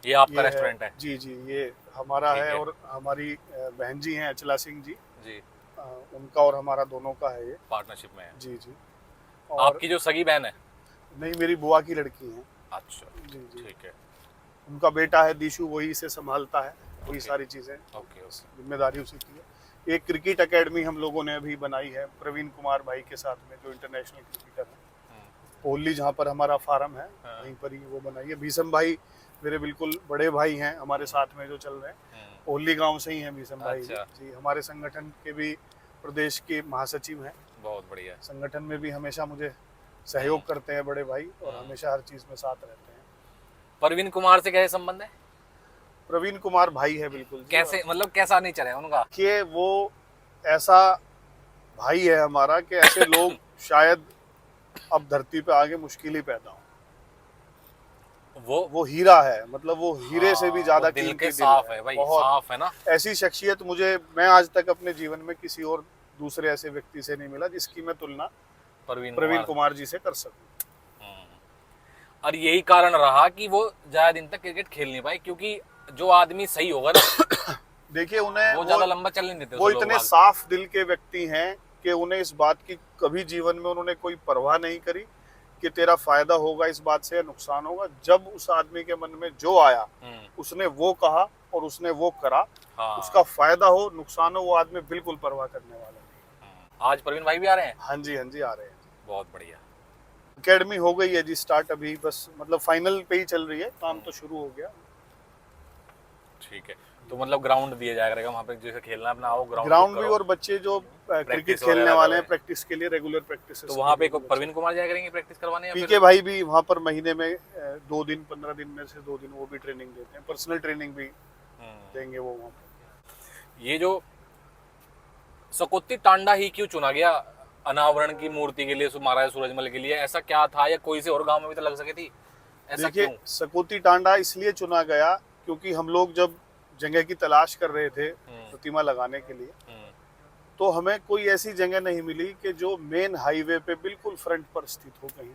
ये आपका रेस्टोरेंट है? जी जी, ये हमारा है। है। और हमारी बहन जी हैं अचला सिंह जी, जी। उनका और हमारा दोनों का है ये, पार्टनरशिप में है? जी जी। और आपकी जो सगी बहन है? नहीं, मेरी बुआ की लड़की है। अच्छा, जी जी। ठीक है। उनका बेटा है दीशु, वही इसे संभालता है, वही सारी चीजें, ओके। जिम्मेदारी उसी की है। एक क्रिकेट एकेडमी हम लोगों ने अभी बनाई है प्रवीण कुमार भाई के साथ में, जो इंटरनेशनल क्रिकेटर है। ओली जहाँ पर हमारा फार्म है, वहीं पर ही वो बनाई है। भीषम भाई मेरे बिल्कुल बड़े भाई हैं, हमारे साथ में जो चल रहे हैं, ओली गांव से ही हैं भीषम भाई जी। हमारे संगठन के भी प्रदेश के महासचिव हैं। बहुत बढ़िया। संगठन में भी हमेशा मुझे सहयोग करते हैं बड़े भाई, और हमेशा हर चीज में साथ रहते हैं। प्रवीण कुमार से कैसे संबंध है? प्रवीण कुमार भाई है बिल्कुल जी। कैसे, मतलब कैसा नेचर है उनका? कि वो ऐसा भाई है हमारा कि ऐसे लोग शायद अब धरती पे आगे मुश्किल ही पैदा हो। वो हीरा है, मतलब वो हीरे से भी ज्यादा दिल कीमती के दिल साफ है भाई, बहुत। साफ है ना। ऐसी शख्सियत मैं आज तक अपने जीवन में किसी और दूसरे ऐसे व्यक्ति से नहीं मिला जिसकी मैं तुलना प्रवीण कुमार जी से कर सकूं। और यही कारण रहा कि वो ज्यादा दिन तक क्रिकेट खेल नहीं पाए, क्योंकि जो आदमी सही होगा ना, देखिए उन्हें वो ज्यादा लंबा चल नहीं देते। वो इतने साफ दिल के व्यक्ति हैं कि उन्हें इस बात की कभी जीवन में उन्होंने कोई परवाह नहीं करी कि तेरा फायदा होगा इस बात से या नुकसान होगा। जब उस आदमी के मन में जो आया, उसने वो कहा और उसने वो करा। हाँ। उसका फायदा हो नुकसान हो, वो आदमी बिल्कुल परवाह करने वाला नहीं। आज प्रवीण भाई भी आ रहे हैं? हाँ जी, हाँ जी, आ रहे हैं। बहुत बढ़िया। एकेडमी हो गई है जी स्टार्ट, अभी बस मतलब फाइनल पे ही चल रही है, काम तो शुरू हो गया। ठीक है, तो मतलब ग्राउंड दिया जाएगा वहाँ पे, जैसे खेलना अपना आओ, ग्राउंड भी, और बच्चे जो क्रिकेट खेलने वाले हैं प्रैक्टिस के लिए रेगुलर प्रैक्टिस, तो वहाँ पे प्रवीण कुमार जाया करेंगे प्रैक्टिस करवाने? या पीके भाई भी वहाँ पर महीने में 2 दिन, 15 दिन में से 2 दिन वो भी ट्रेनिंग देते हैं, पर्सनल ट्रेनिंग भी देंगे वो वहाँ पर। ये जो सकोती टांडा ही क्यों चुना गया अनावरण की मूर्ति के लिए, महाराजा सूरजमल के लिए? ऐसा क्या था, या कोई से और गांव में भी तो लग सके थी? ऐसा देखिए, क्यों सकोती टांडा इसलिए चुना गया क्योंकि हम लोग जब जगह की तलाश कर रहे थे प्रतिमा लगाने के लिए, तो हमें कोई ऐसी जगह नहीं मिली कि जो मेन हाईवे पे बिल्कुल फ्रंट पर स्थित हो कहीं,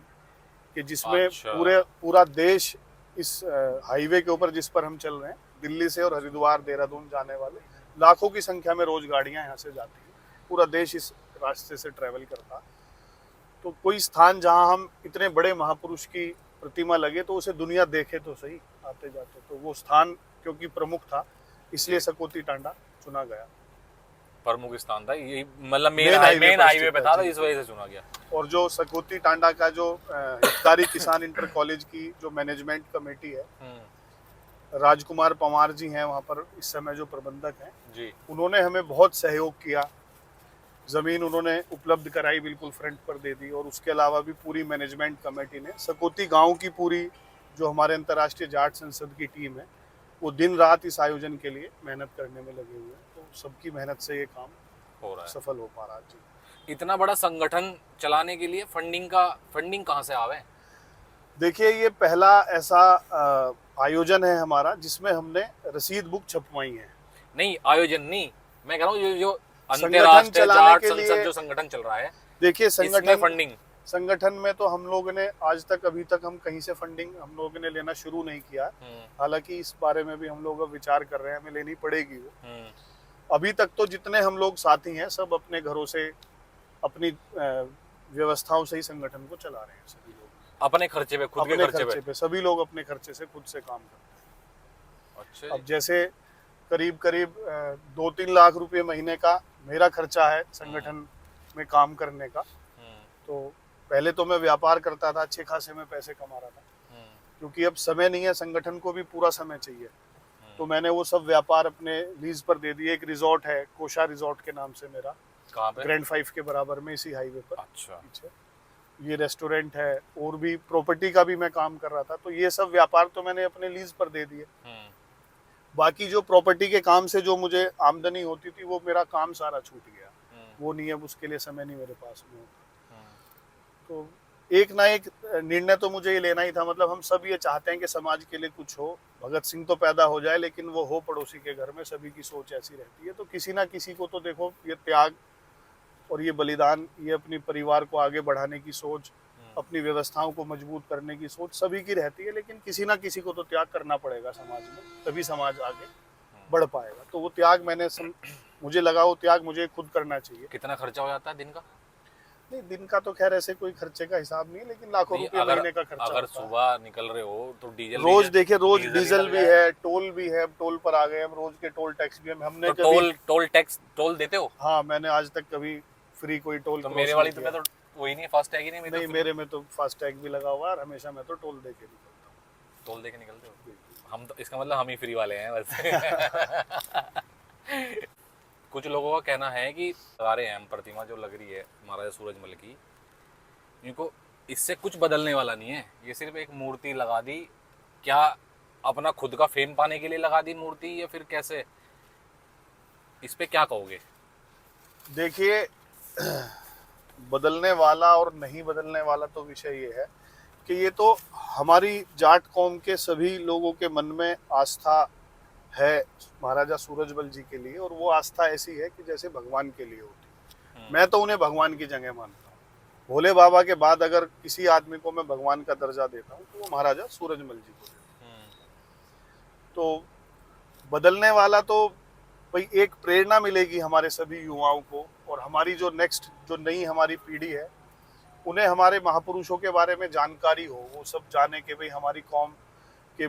कि जिसमें अच्छा। पूरा देश इस हाईवे के ऊपर जिस पर हम चल रहे हैं, दिल्ली से और हरिद्वार देहरादून जाने वाले लाखों की संख्या में रोज गाड़ियां यहाँ से जाती हैं, पूरा देश इस रास्ते से ट्रेवल करता। तो कोई स्थान जहाँ हम इतने बड़े महापुरुष की प्रतिमा लगे तो उसे दुनिया देखे तो सही आते जाते, तो वो स्थान क्योंकि प्रमुख था इसलिए सकौती टांडा चुना गया। प्रमुख स्थान था ये, मतलब Main highway मेन पर हाईवे पे स्थित था, है, तो जी। इस वजह से चुना गया। और जो सकौती टांडा का जो हितकारी किसान इंटर कॉलेज की जो मैनेजमेंट कमेटी है, राजकुमार पंवार जी हैं वहाँ पर इस समय जो प्रबंधक हैं जी। उन्होंने हमें बहुत सहयोग किया। ज़मीन उन्होंने उपलब्ध कराई, बिल्कुल फ्रंट पर दे दी, और उसके अलावा भी पूरी मैनेजमेंट कमेटी ने सकौती गांव की पूरी जो हमारे अंतर्राष्ट्रीय जाट संसद की टीम है वो दिन रात इस आयोजन के लिए मेहनत करने में लगे हुए हैं। तो सबकी मेहनत से ये काम हो रहा है। सफल हो पा रहा है जी। इतना बड़ा संगठन चलाने के लिए फंडिंग कहाँ से आवे? देखिए, ये पहला ऐसा आयोजन है हमारा जिसमें हमने रसीद बुक छपवाई है। नहीं, आयोजन नहीं, मैं कह रहा हूँ जो संगठन अंतर्राष्ट्रीय चलाने जाट के संसद लिए जो संगठन चल रहा है, देखिए, इसमें फंडिंग संगठन में तो हम लोगों ने आज तक अभी तक हम कहीं से फंडिंग हम लोगों ने लेना शुरू नहीं किया। हालांकि इस बारे में भी हम लोग अब विचार कर रहे हैं, हमें लेनी पड़ेगी वो। अभी तक तो जितने हम लोग साथी हैं सब अपने घरों से अपनी व्यवस्थाओं से ही संगठन को चला रहे हैं। सभी लोग अपने खर्चे पे, खुद के अपने खर्चे खर्चे पे, सभी लोग अपने खर्चे से खुद से काम करते हैं। अच्छा अब जैसे करीब 2-3 लाख रुपए महीने का मेरा खर्चा है संगठन में काम करने का। तो पहले तो मैं व्यापार करता था, अच्छे खासे में पैसे कमा रहा था, क्योंकि अब समय नहीं है, संगठन को भी पूरा समय चाहिए। तो मैंने वो सब व्यापार अपने लीज पर दे दिए। एक रिजॉर्ट है, कोशा रिजॉर्ट के नाम से मेरा, कहाँ पे? ग्रैंड 5 के बराबर में, इसी हाईवे पर अच्छा। पीछे। ये रेस्टोरेंट है, और भी प्रॉपर्टी का भी मैं काम कर रहा था। तो ये सब व्यापार तो मैंने अपने लीज पर दे दिए। बाकी जो प्रॉपर्टी के काम से जो मुझे आमदनी होती थी वो मेरा काम सारा छूट गया, वो नहीं, अब उसके लिए समय नहीं मेरे पास में होता। तो एक ना एक निर्णय तो मुझे ये लेना ही था। मतलब हम सब ये चाहते हैं कि समाज के लिए कुछ हो, भगत सिंह तो पैदा हो जाए लेकिन वो हो पड़ोसी के घर में, सभी की सोच ऐसी रहती है। तो किसी ना किसी को तो देखो, ये त्याग और ये बलिदान, ये अपने परिवार को आगे बढ़ाने की सोच, अपनी व्यवस्थाओं को मजबूत करने की सोच सभी की रहती है, लेकिन किसी ना किसी को तो त्याग करना पड़ेगा समाज में, तभी समाज आगे बढ़ पाएगा। तो वो त्याग मुझे लगा वो त्याग मुझे खुद करना चाहिए। कितना खर्चा हो जाता है दिन का? नहीं, दिन का तो खैर ऐसे कोई खर्चे का हिसाब नहीं है, लेकिन लाखों रुपए महीने का खर्चा अगर होता है। सुबह निकल रहे हो तो डीजल रोज देखिए, रोज डीजल निकल भी जाए। है, टोल भी है, टोल पर आ गए हम, रोज के टोल टैक्स भी हमने तो कभी टोल देते हो? हाँ, मैंने आज तक कभी फ्री कोई टोल तो क्रॉस मेरे नहीं वाली किया। तो वही नहीं, फास्ट टैग ही नहीं, नहीं, मेरे में तो फास्ट टैग भी लगा हुआ है और हमेशा मैं तो टोल दे के निकलता हूँ। टोल दे के निकलते हो? हम तो, इसका मतलब हम ही फ्री वाले हैं वैसे। कुछ लोगों का कहना है कि लगा रहे हैं हम प्रतिमा जो लग रही है महाराजा सूरजमल की, इनको इससे कुछ बदलने वाला नहीं है, ये सिर्फ एक मूर्ति लगा दी। क्या अपना खुद का फेम पाने के लिए लगा दी मूर्ति, या फिर कैसे? इस पे क्या कहोगे? देखिए, बदलने वाला और नहीं बदलने वाला तो विषय ये है कि ये तो हमारी जाट कौम के सभी लोगों के मन में आस्था है महाराजा सूरजमल जी के लिए, और वो आस्था ऐसी है कि जैसे भगवान के लिए होती है। मैं तो उन्हें भगवान की जगह मानता हूँ। भोले बाबा के बाद अगर किसी आदमी को मैं भगवान का दर्जा देता हूँ तो वो महाराजा सूरजमल जी को देता हूँ। तो बदलने वाला तो भाई, एक प्रेरणा मिलेगी हमारे सभी युवाओं को, और हमारी जो नेक्स्ट जो नई हमारी पीढ़ी है उन्हें हमारे महापुरुषों के बारे में जानकारी हो, वो सब जाने कि भाई हमारी कौम के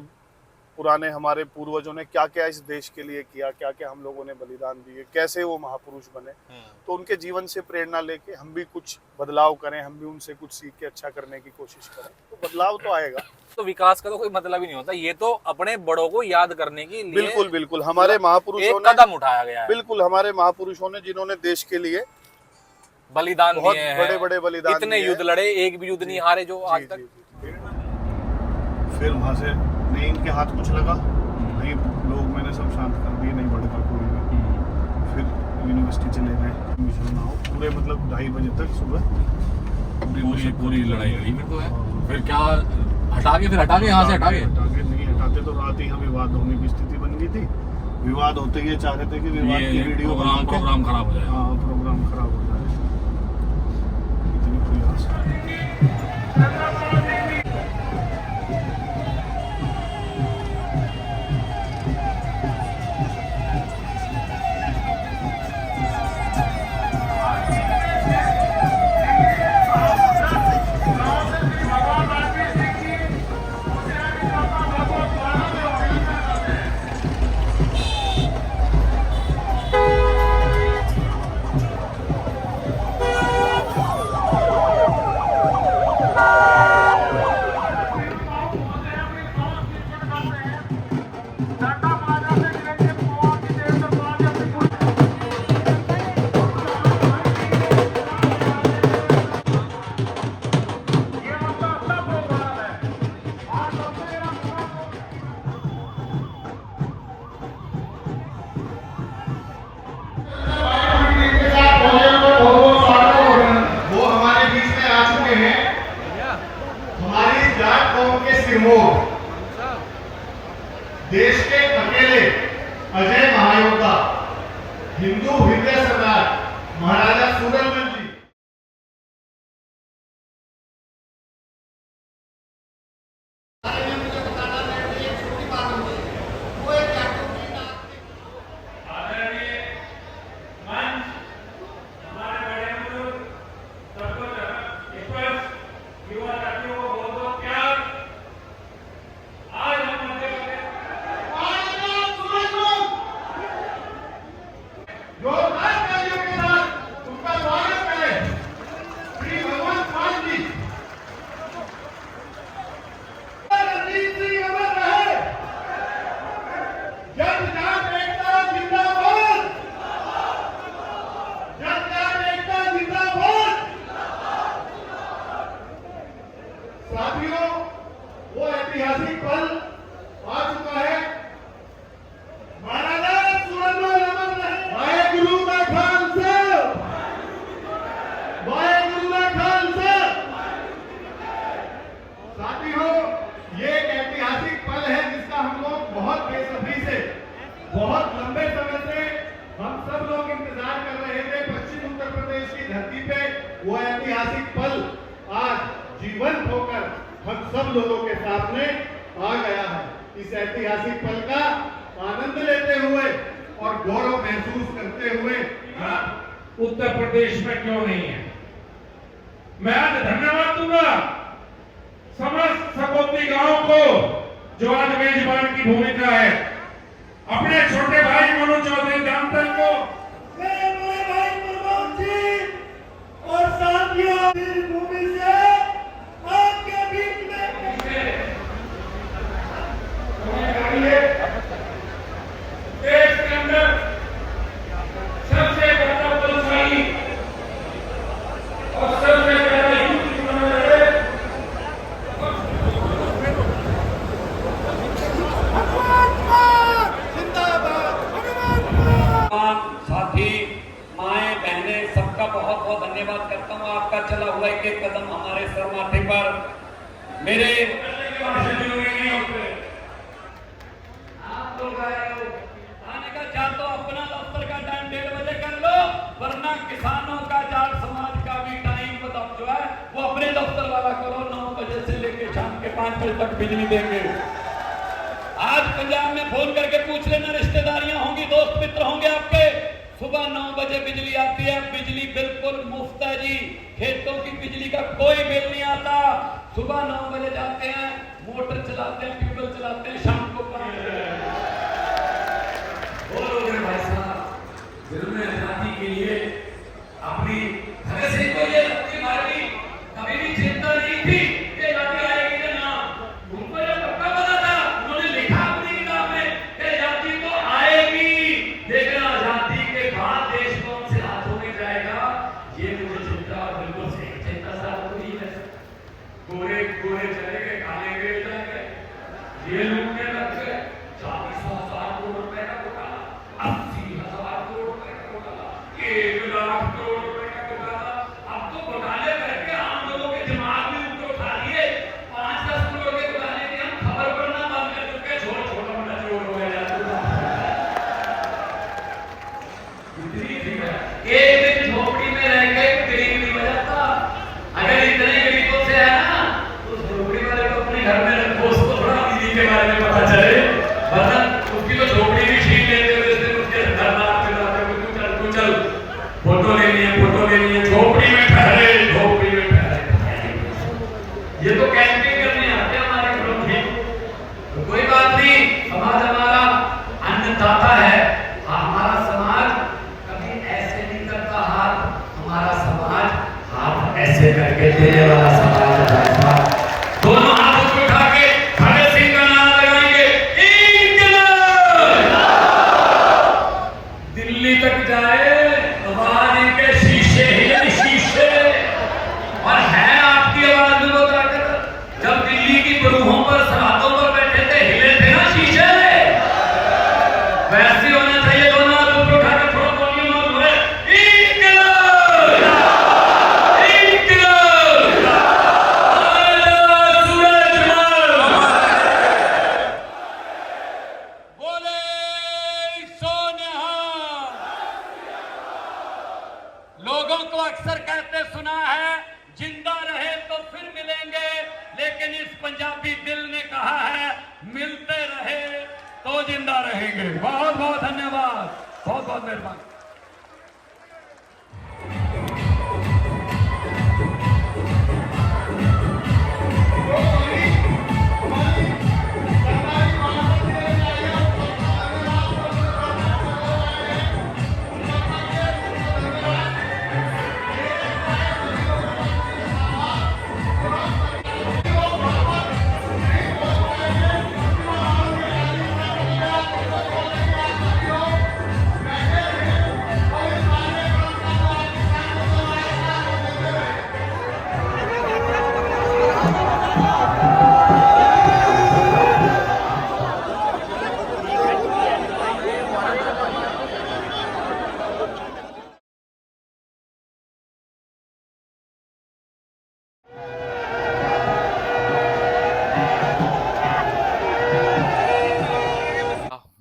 पुराने हमारे पूर्वजों ने क्या क्या इस देश के लिए किया, क्या क्या हम लोगों ने बलिदान दिए, कैसे वो महापुरुष बने। तो उनके जीवन से प्रेरणा लेके हम भी कुछ बदलाव करें, हम भी उनसे कुछ सीख के अच्छा करने की कोशिश करें, तो बदलाव तो आएगा। तो विकास का तो कोई मतलब ही नहीं होता, ये तो अपने बड़ों को याद करने के लिए बिल्कुल बिल्कुल हमारे महापुरुषों एक ने कदम उठाया गया है। बिल्कुल हमारे महापुरुषों ने, जिन्होंने देश के लिए बलिदान बहुत दिए हैं, बड़े-बड़े बलिदान इतने दिए युद्ध हैं। लड़े, एक भी युद्ध नहीं हारे जो आज तक। फिर वहाँ से नहीं इनके हाथ कुछ लगा, नहीं लोग मैंने सब शांत कर दिए, नहीं भड़का कोई भी। फिर यूनिवर्सिटी चले गए, मिशन ना हो पूरे, मतलब 2:30 बजे तक सुबह पूरी लड़ाई लड़ी। फिर तो है, फिर क्या हटा के यहाँ से हटा के नहीं हटाते तो रात ही यहाँ विवाद होने की स्थिति बन गई थी। विवाद होते ही चाह रहे थे कि विवाद की वीडियो प्रोग्राम खराब हो जाए। हाँ, प्रोग्राम प्रोग्राम खराब हो जाए, इतनी प्रयास वो हमारे बीच में आ चुके हैं। हमारी जाट कौम के सिरमौर, देश के अकेले अजय महायोद्धा, हिंदू हृदय सरदार महाराजा सूरजमल जी। साथियों, वो ऐतिहासिक पल आ चुका है। महाराजा सूरजमल अमर रहे। वाहेगुरु का खालसा, वाहेगुरु का खालसा। साथियों, ये एक ऐतिहासिक पल है जिसका हम लोग बहुत बेसब्री से, बहुत लंबे समय से हम सब लोग इंतजार कर रहे थे। पश्चिम उत्तर प्रदेश की धरती पे वो ऐतिहासिक पल आज जीवंत होकर हम सब लोगों के सामने आ गया है। इस ऐतिहासिक पल का आनंद लेते हुए और गौरव महसूस करते हुए उत्तर प्रदेश में क्यों नहीं है। मैं आज धन्यवाद दूंगा समस्त सकोती गांव को जो आज मेजबान की भूमिका है, अपने छोटे भाई मनु चौधरी दामतन को, मेरे बड़े भाई प्रमोद जी और साथियों भूमि से आपके बीच में देश के अंदर सबसे बड़ा बलशाली और सबसे बड़ा युद्ध बना है। साथी, माएं, बहनें, सबका बहुत बहुत धन्यवाद करता हूँ। आपका चला हुआ एक एक कदम हमारे सर माथे पर मेरे आप लोग आए हो, आने का चाह तो अपना दफ्तर का टाइम 1:30 बजे कर लो, वरना किसानों का जाट समाज का भी टाइम जो है वो अपने दफ्तर वाला करो। 9 बजे से लेकर शाम के 5 बजे तक बिजली देंगे। आज पंजाब में फोन करके पूछ लेना, रिश्तेदारियां होंगी, दोस्त मित्र होंगे आपके। सुबह 9 बजे बिजली आती है, बिजली बिल्कुल मुफ्त है जी। खेतों की बिजली का कोई बिल नहीं आता। सुबह 9 बजे जाते हैं, मोटर चलाते हैं, ट्यूबवेल चलाते हैं, शाम को 5 बजे बोलोगे भाई साहब, दिल में आजादी के लिए अपनी भगत सिंह को ये लगती मारी कभी भी चिंता नहीं थी कि आजादी आएगी या ना। उनको ये पक्का पता था, उन्होंने लिखा अपनी किताब में कि आजादी तो आएगी, लेकिन आजादी के बाद देश कौन से हाथों में जाएगा ये मुझे चिंता, और बिल्कुल सही चिंता साथ हुई है। गोरे गोरे चले गए, काले गए जाएंगे, ये लूटने लग गए। 40,000 करोड़ रुपए का घोटाला, 80,000 करोड़ रुपए का घोटाला, 1 लाख करोड़ रुपए का घोटाला। अब तो घोटाले करके आम लोगों के दिमाग में उनको उठा लिए। 5-10 करोड़ के घोटाले की हम खबर पढ़ना बंद कर चुके, छोटा मोटा चोर हो गया। इतनी थी एक दिन ये देने वाला समाज का फैसला। दोनों हाथ ऊपर उठा के भगत सिंह का नारा लगाएंगे, इंकलाब। दिल्ली तक जाए आवाज इनके शीशे हिले, शीशे। और है आपकी आवाज में वो ताकत, जब दिल्ली की बरूहों पर सरहदों पर बैठे थे हिले थे ना शीशे। वैसे होना चाहिए, दोनों हाथ ऊपर उठा के थोड़ा वॉल्यूम और बोले, इंकलाब, इंकलाब, आजाद सूरजमल। बोले सोनिया। लोगों को अक्सर कहते सुना है, जिंदा रहे तो फिर मिलेंगे, लेकिन इस पंजाबी दिल ने कहा है, मिलते रहे तो जिंदा रहेंगे। बहुत बहुत धन्यवाद, बहुत बहुत मेहरबानी।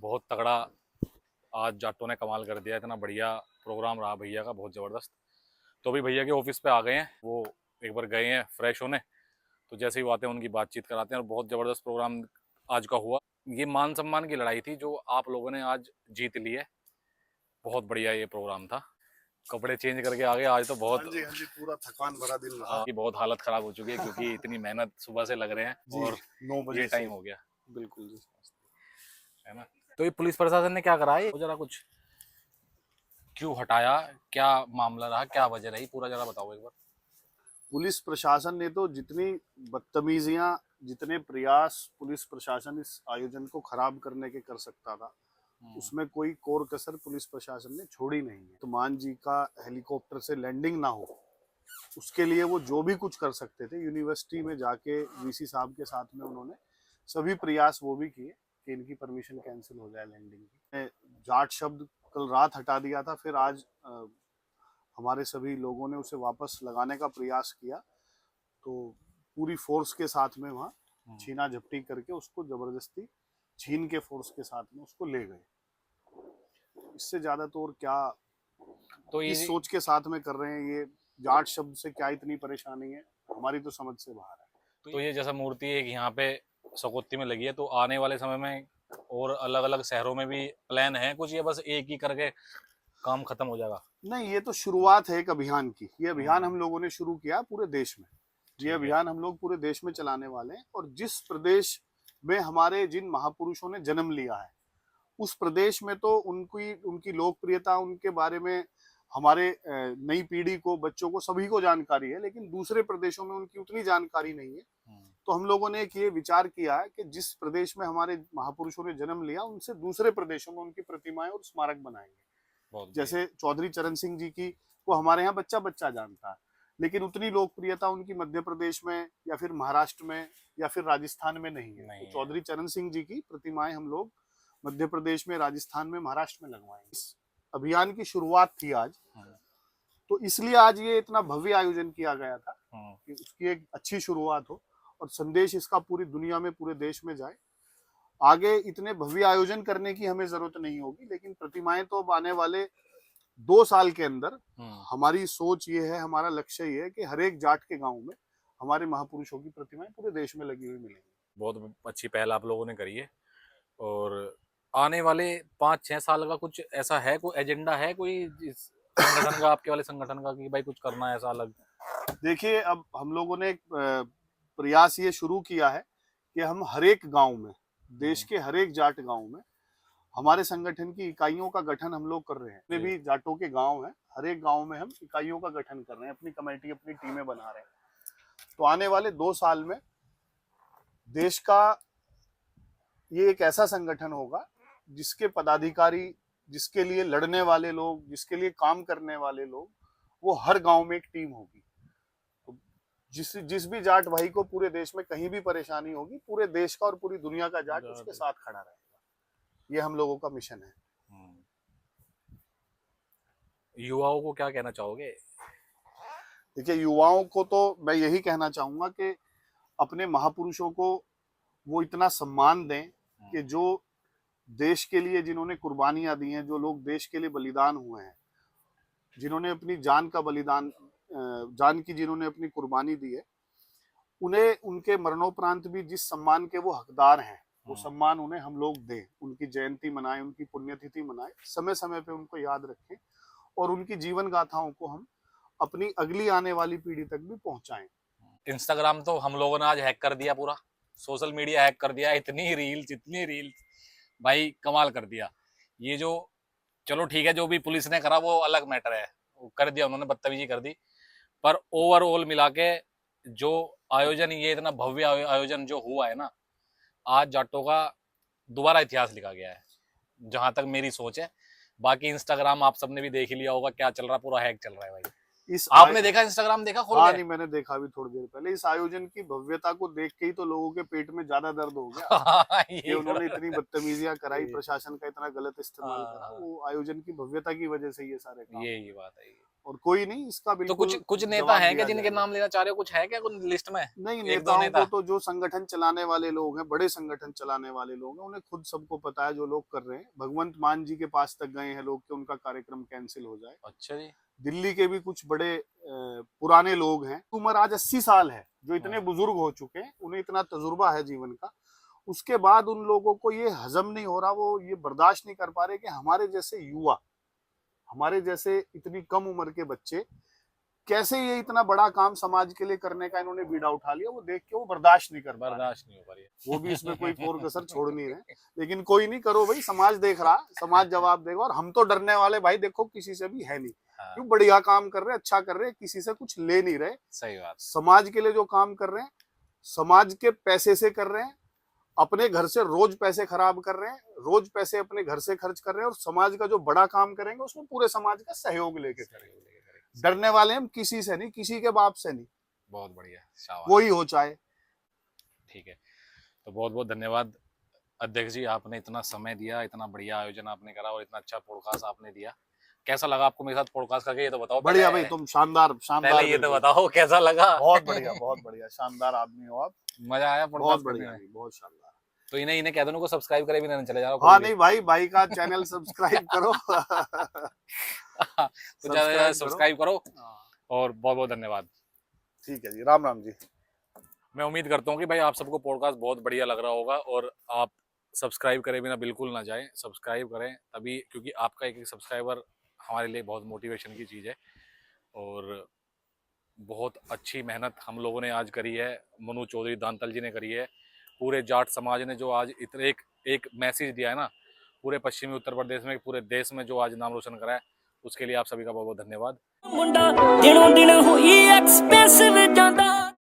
बहुत तगड़ा आज जाटों ने कमाल कर दिया, इतना बढ़िया प्रोग्राम रहा भैया का, बहुत ज़बरदस्त। तो अभी भैया के ऑफिस पे आ गए हैं, वो एक बार गए हैं फ्रेश होने, तो जैसे ही वो आते हैं उनकी बातचीत कराते हैं। और बहुत ज़बरदस्त प्रोग्राम आज का हुआ। ये मान सम्मान की लड़ाई थी जो आप लोगों ने आज जीत ली है। बहुत बढ़िया ये प्रोग्राम था। कपड़े चेंज करके आ गए आज तो बहुत हाँ जी, पूरा थकान भरा दिन रहा। की बहुत हालत खराब हो चुकी है क्योंकि इतनी मेहनत सुबह से लग रहे हैं और 9 बजे ये टाइम हो गया। बिल्कुल जी, है ना। तो ये पुलिस प्रशासन ने क्या करा है, जरा कुछ क्यों हटाया, क्या मामला रहा, क्या वजह रही, पूरा जरा बताओ एक बार। पुलिस प्रशासन ने तो जितनी बदतमीजियां, जितने प्रयास पुलिस प्रशासन इस आयोजन को खराब करने के कर सकता था, उसमें कोई कोर कसर पुलिस प्रशासन ने छोड़ी नहीं है। तो मान जी का हेलीकॉप्टर से लैंडिंग ना हो, उसके लिए वो जो भी कुछ कर सकते थे, यूनिवर्सिटी में जाके वीसी साहब के साथ में उन्होंने सभी प्रयास वो भी किए कि इनकी परमिशन कैंसिल हो जाए लैंडिंग की। जाट शब्द कल रात हटा दिया था, फिर आज हमारे सभी लोगों ने उसे वापस लगाने का प्रयास किया, तो पूरी फोर्स के साथ में वहाँ छीना झपटी करके उसको जबरदस्ती छीन के फोर्स के साथ में उसको ले गए। इससे ज्यादा तो और क्या तो इस सोच के साथ में कर रहे हैं, ये जाट शब्द से क्या इतनी परेशानी है, हमारी तो समझ से बाहर है। तो ये जैसा मूर्ति है कि यहाँ पे सकौती में लगी है, तो आने वाले समय में और अलग अलग शहरों में भी प्लान है कुछ, ये बस एक ही करके काम खत्म हो जाएगा? नहीं, ये तो शुरुआत है एक अभियान की। ये अभियान हम लोगों ने शुरू किया पूरे देश में। ये अभियान हम लोग पूरे देश में चलाने वाले हैं, और जिस प्रदेश में हमारे जिन महापुरुषों ने जन्म लिया है, उस प्रदेश में तो उनकी लोकप्रियता, उनके बारे में हमारे नई पीढ़ी को, बच्चों को, सभी को जानकारी है, लेकिन दूसरे प्रदेशों में उनकी उतनी जानकारी नहीं है। तो हम लोगों ने एक ये विचार किया है कि जिस प्रदेश में हमारे महापुरुषों ने जन्म लिया, उनसे दूसरे प्रदेशों में उनकी प्रतिमाएं और स्मारक बनाएंगे। जैसे चौधरी चरण सिंह जी की को हमारे यहाँ बच्चा बच्चा जानता है, लेकिन उतनी लोकप्रियता उनकी मध्य प्रदेश में या फिर महाराष्ट्र में या फिर राजस्थान में नहीं है। तो चौधरी चरण सिंह जी की प्रतिमाएं हम लोग मध्य प्रदेश में, राजस्थान में, महाराष्ट्र में लगवाएंगे। इस अभियान की शुरुआत थी आज, तो इसलिए आज ये इतना भव्य आयोजन किया गया था कि उसकी एक अच्छी शुरुआत हो और संदेश इसका पूरी दुनिया में, पूरे देश में जाए। आगे इतने भव्य आयोजन करने की हमें जरूरत नहीं होगी, लेकिन प्रतिमाएं तो अब आने वाले 2 साल के अंदर, हमारी सोच ये है, हमारा लक्ष्य ये है कि हर एक जाट के गांव में हमारे महापुरुषों की प्रतिमाएं पूरे देश में लगी हुई मिलेंगी। बहुत अच्छी पहल आप लोगों ने करी है। और आने वाले 5-6 साल का कुछ ऐसा है, कोई एजेंडा है कोई इस संगठन का, आपके वाले संगठन का, कि भाई कुछ करना है ऐसा अलग? देखिए, अब हम लोगों ने एक प्रयास ये शुरू किया है कि हम हर एक गांव में, देश के हर एक जाट गांव में हमारे संगठन की इकाइयों का गठन हम लोग कर रहे हैं। जितने भी जाटों के गांव हैं, हर एक गांव में हम इकाइयों का गठन कर रहे हैं, अपनी कमेटी, अपनी टीमें बना रहे हैं। तो आने वाले 2 साल में देश का ये एक ऐसा संगठन होगा जिसके पदाधिकारी, जिसके लिए लड़ने वाले लोग, जिसके लिए काम करने वाले लोग, वो हर गांव में एक टीम होगी। तो जिस भी जाट भाई को पूरे देश में कहीं भी परेशानी होगी, पूरे देश का और पूरी दुनिया का जाट उसके साथ खड़ा रहेगा। ये हम लोगों का मिशन है। युवाओं को क्या कहना चाहोगे? देखिए, युवाओं को तो मैं यही कहना चाहूंगा कि अपने महापुरुषों को वो इतना सम्मान दें कि जो देश के लिए जिन्होंने कुर्बानियां दी हैं, जो लोग देश के लिए बलिदान हुए हैं, जिन्होंने अपनी जान का बलिदान, जान की जिन्होंने अपनी कुर्बानी दी है, उन्हें उनके मरणोपरांत भी जिस सम्मान के वो हकदार हैं, वो सम्मान उन्हें हम लोग दें। उनकी जयंती मनाएं, उनकी पुण्यतिथि मनाएं, समय समय पे उनको याद रखें और उनकी जीवन गाथाओं को हम अपनी अगली आने वाली पीढ़ी तक भी पहुंचाएं। इंस्टाग्राम तो हम लोगों ने आज हैक कर दिया, पूरा सोशल मीडिया हैक कर दिया। इतनी रील्स भाई कमाल कर दिया। ये जो, चलो ठीक है, जो भी पुलिस ने करा वो अलग मैटर है, वो कर दिया उन्होंने, बदतमीजी कर दी, पर ओवरऑल मिला के जो आयोजन, ये इतना भव्य आयोजन जो हुआ है ना, आज जाटों का दोबारा इतिहास लिखा गया है, जहां तक मेरी सोच है। बाकी इंस्टाग्राम आप सबने भी देख ही लिया होगा, क्या चल रहा है, पूरा हैक चल रहा है भाई। आपने देखा इंस्टाग्राम, देखा खोल हाँ, के? नहीं, मैंने देखा अभी थोड़ी देर पहले। इस आयोजन की भव्यता को देख के ही तो लोगों के पेट में ज्यादा दर्द हो गया कि उन्होंने इतनी बदतमीजियां कराई, प्रशासन का इतना गलत इस्तेमाल करा। वो आयोजन की भव्यता की वजह से ये सारे काम। ये बात है। और कोई नहीं, इसका तो बिल्कुल कुछ नेता जवाब हैं दिया क्या जिनके जाएगा। नाम लेना चाह रहे हो? कुछ है क्या कुछ लिस्ट में? नहीं, एक दो नेताओं नेता? को तो जो संगठन चलाने वाले लोग हैं, बड़े संगठन चलाने वाले लोग हैं, उन्हें खुद सबको पता है जो लोग कर रहे हैं। भगवंत मान जी के पास तक गए हैं लोग कि उनका कार्यक्रम कैंसिल हो जाए। अच्छा जी। दिल्ली के भी कुछ बड़े पुराने लोग हैं, उम्र आज 80 साल है, जो इतने बुजुर्ग हो चुके हैं, उन्हें इतना तजुर्बा है जीवन का, उसके बाद उन लोगों को ये हजम नहीं हो रहा, वो ये बर्दाश्त नहीं कर पा रहे कि हमारे जैसे युवा, हमारे जैसे इतनी कम उम्र के बच्चे कैसे ये इतना बड़ा काम समाज के लिए करने का इन्होंने बीड़ा उठा लिया। वो देख के वो बर्दाश्त नहीं कर पा रहे। बर्दाश्त नहीं हो पा रही है। वो भी इसमें कोई कोर कसर छोड़ नहीं रहे। लेकिन कोई नहीं, करो भाई, समाज देख रहा, समाज जवाब देगा। और हम तो डरने वाले भाई देखो किसी से भी है नहीं। हाँ। क्यों, बढ़िया काम कर रहे, अच्छा कर रहे, किसी से कुछ ले नहीं रहे। सही बात। समाज के लिए जो काम कर रहे हैं, समाज के पैसे से कर रहे हैं, अपने घर से रोज पैसे खराब कर रहे हैं, रोज पैसे अपने घर से खर्च कर रहे हैं, और समाज का जो बड़ा काम करेंगे उसमें पूरे समाज का सहयोग लेके करेंगे। डरने वाले हम किसी से नहीं, किसी के बाप से नहीं। बहुत बढ़िया, शाबाश। वही हो चाहे। ठीक है, तो बहुत बहुत धन्यवाद अध्यक्ष जी, आपने इतना समय दिया, इतना बढ़िया आयोजन आपने करा और इतना अच्छा पॉडकास्ट आपने दिया। कैसा लगा आपको मेरे साथ पॉडकास्ट करके, ये तो बताओ। बढ़िया भाई, तुम शानदार शानदार। ये तो बताओ कैसा लगा। बहुत बढ़िया, बहुत बढ़िया, शानदार आदमी हो आप। मजा आया बहुत बढ़िया, बहुत शानदार। तो इन्हें कह दो उनको सब्सक्राइब करे भी ना चले जा रहा। हाँ नहीं भाई, भाई का चैनल सब्सक्राइब करो। तो ज्यादा सब्सक्राइब करो और बहुत बहुत धन्यवाद। ठीक है जी, राम राम जी। मैं उम्मीद करता हूँ कि भाई आप सबको पॉडकास्ट बहुत बढ़िया लग रहा होगा और आप सब्सक्राइब करे बिना बिल्कुल ना जाएं, सब्सक्राइब करें तभी, क्योंकि आपका एक एक सब्सक्राइबर हमारे लिए बहुत मोटिवेशन की चीज़ है। और बहुत अच्छी मेहनत हम लोगों ने आज करी है, मनु चौधरी दांतल जी ने करी है, पूरे जाट समाज ने जो आज इतने एक मैसेज दिया है ना, पूरे पश्चिमी उत्तर प्रदेश में, पूरे देश में जो आज नाम रोशन करा है, उसके लिए आप सभी का बहुत बहुत धन्यवाद। मुंडा दिनों दिन हुई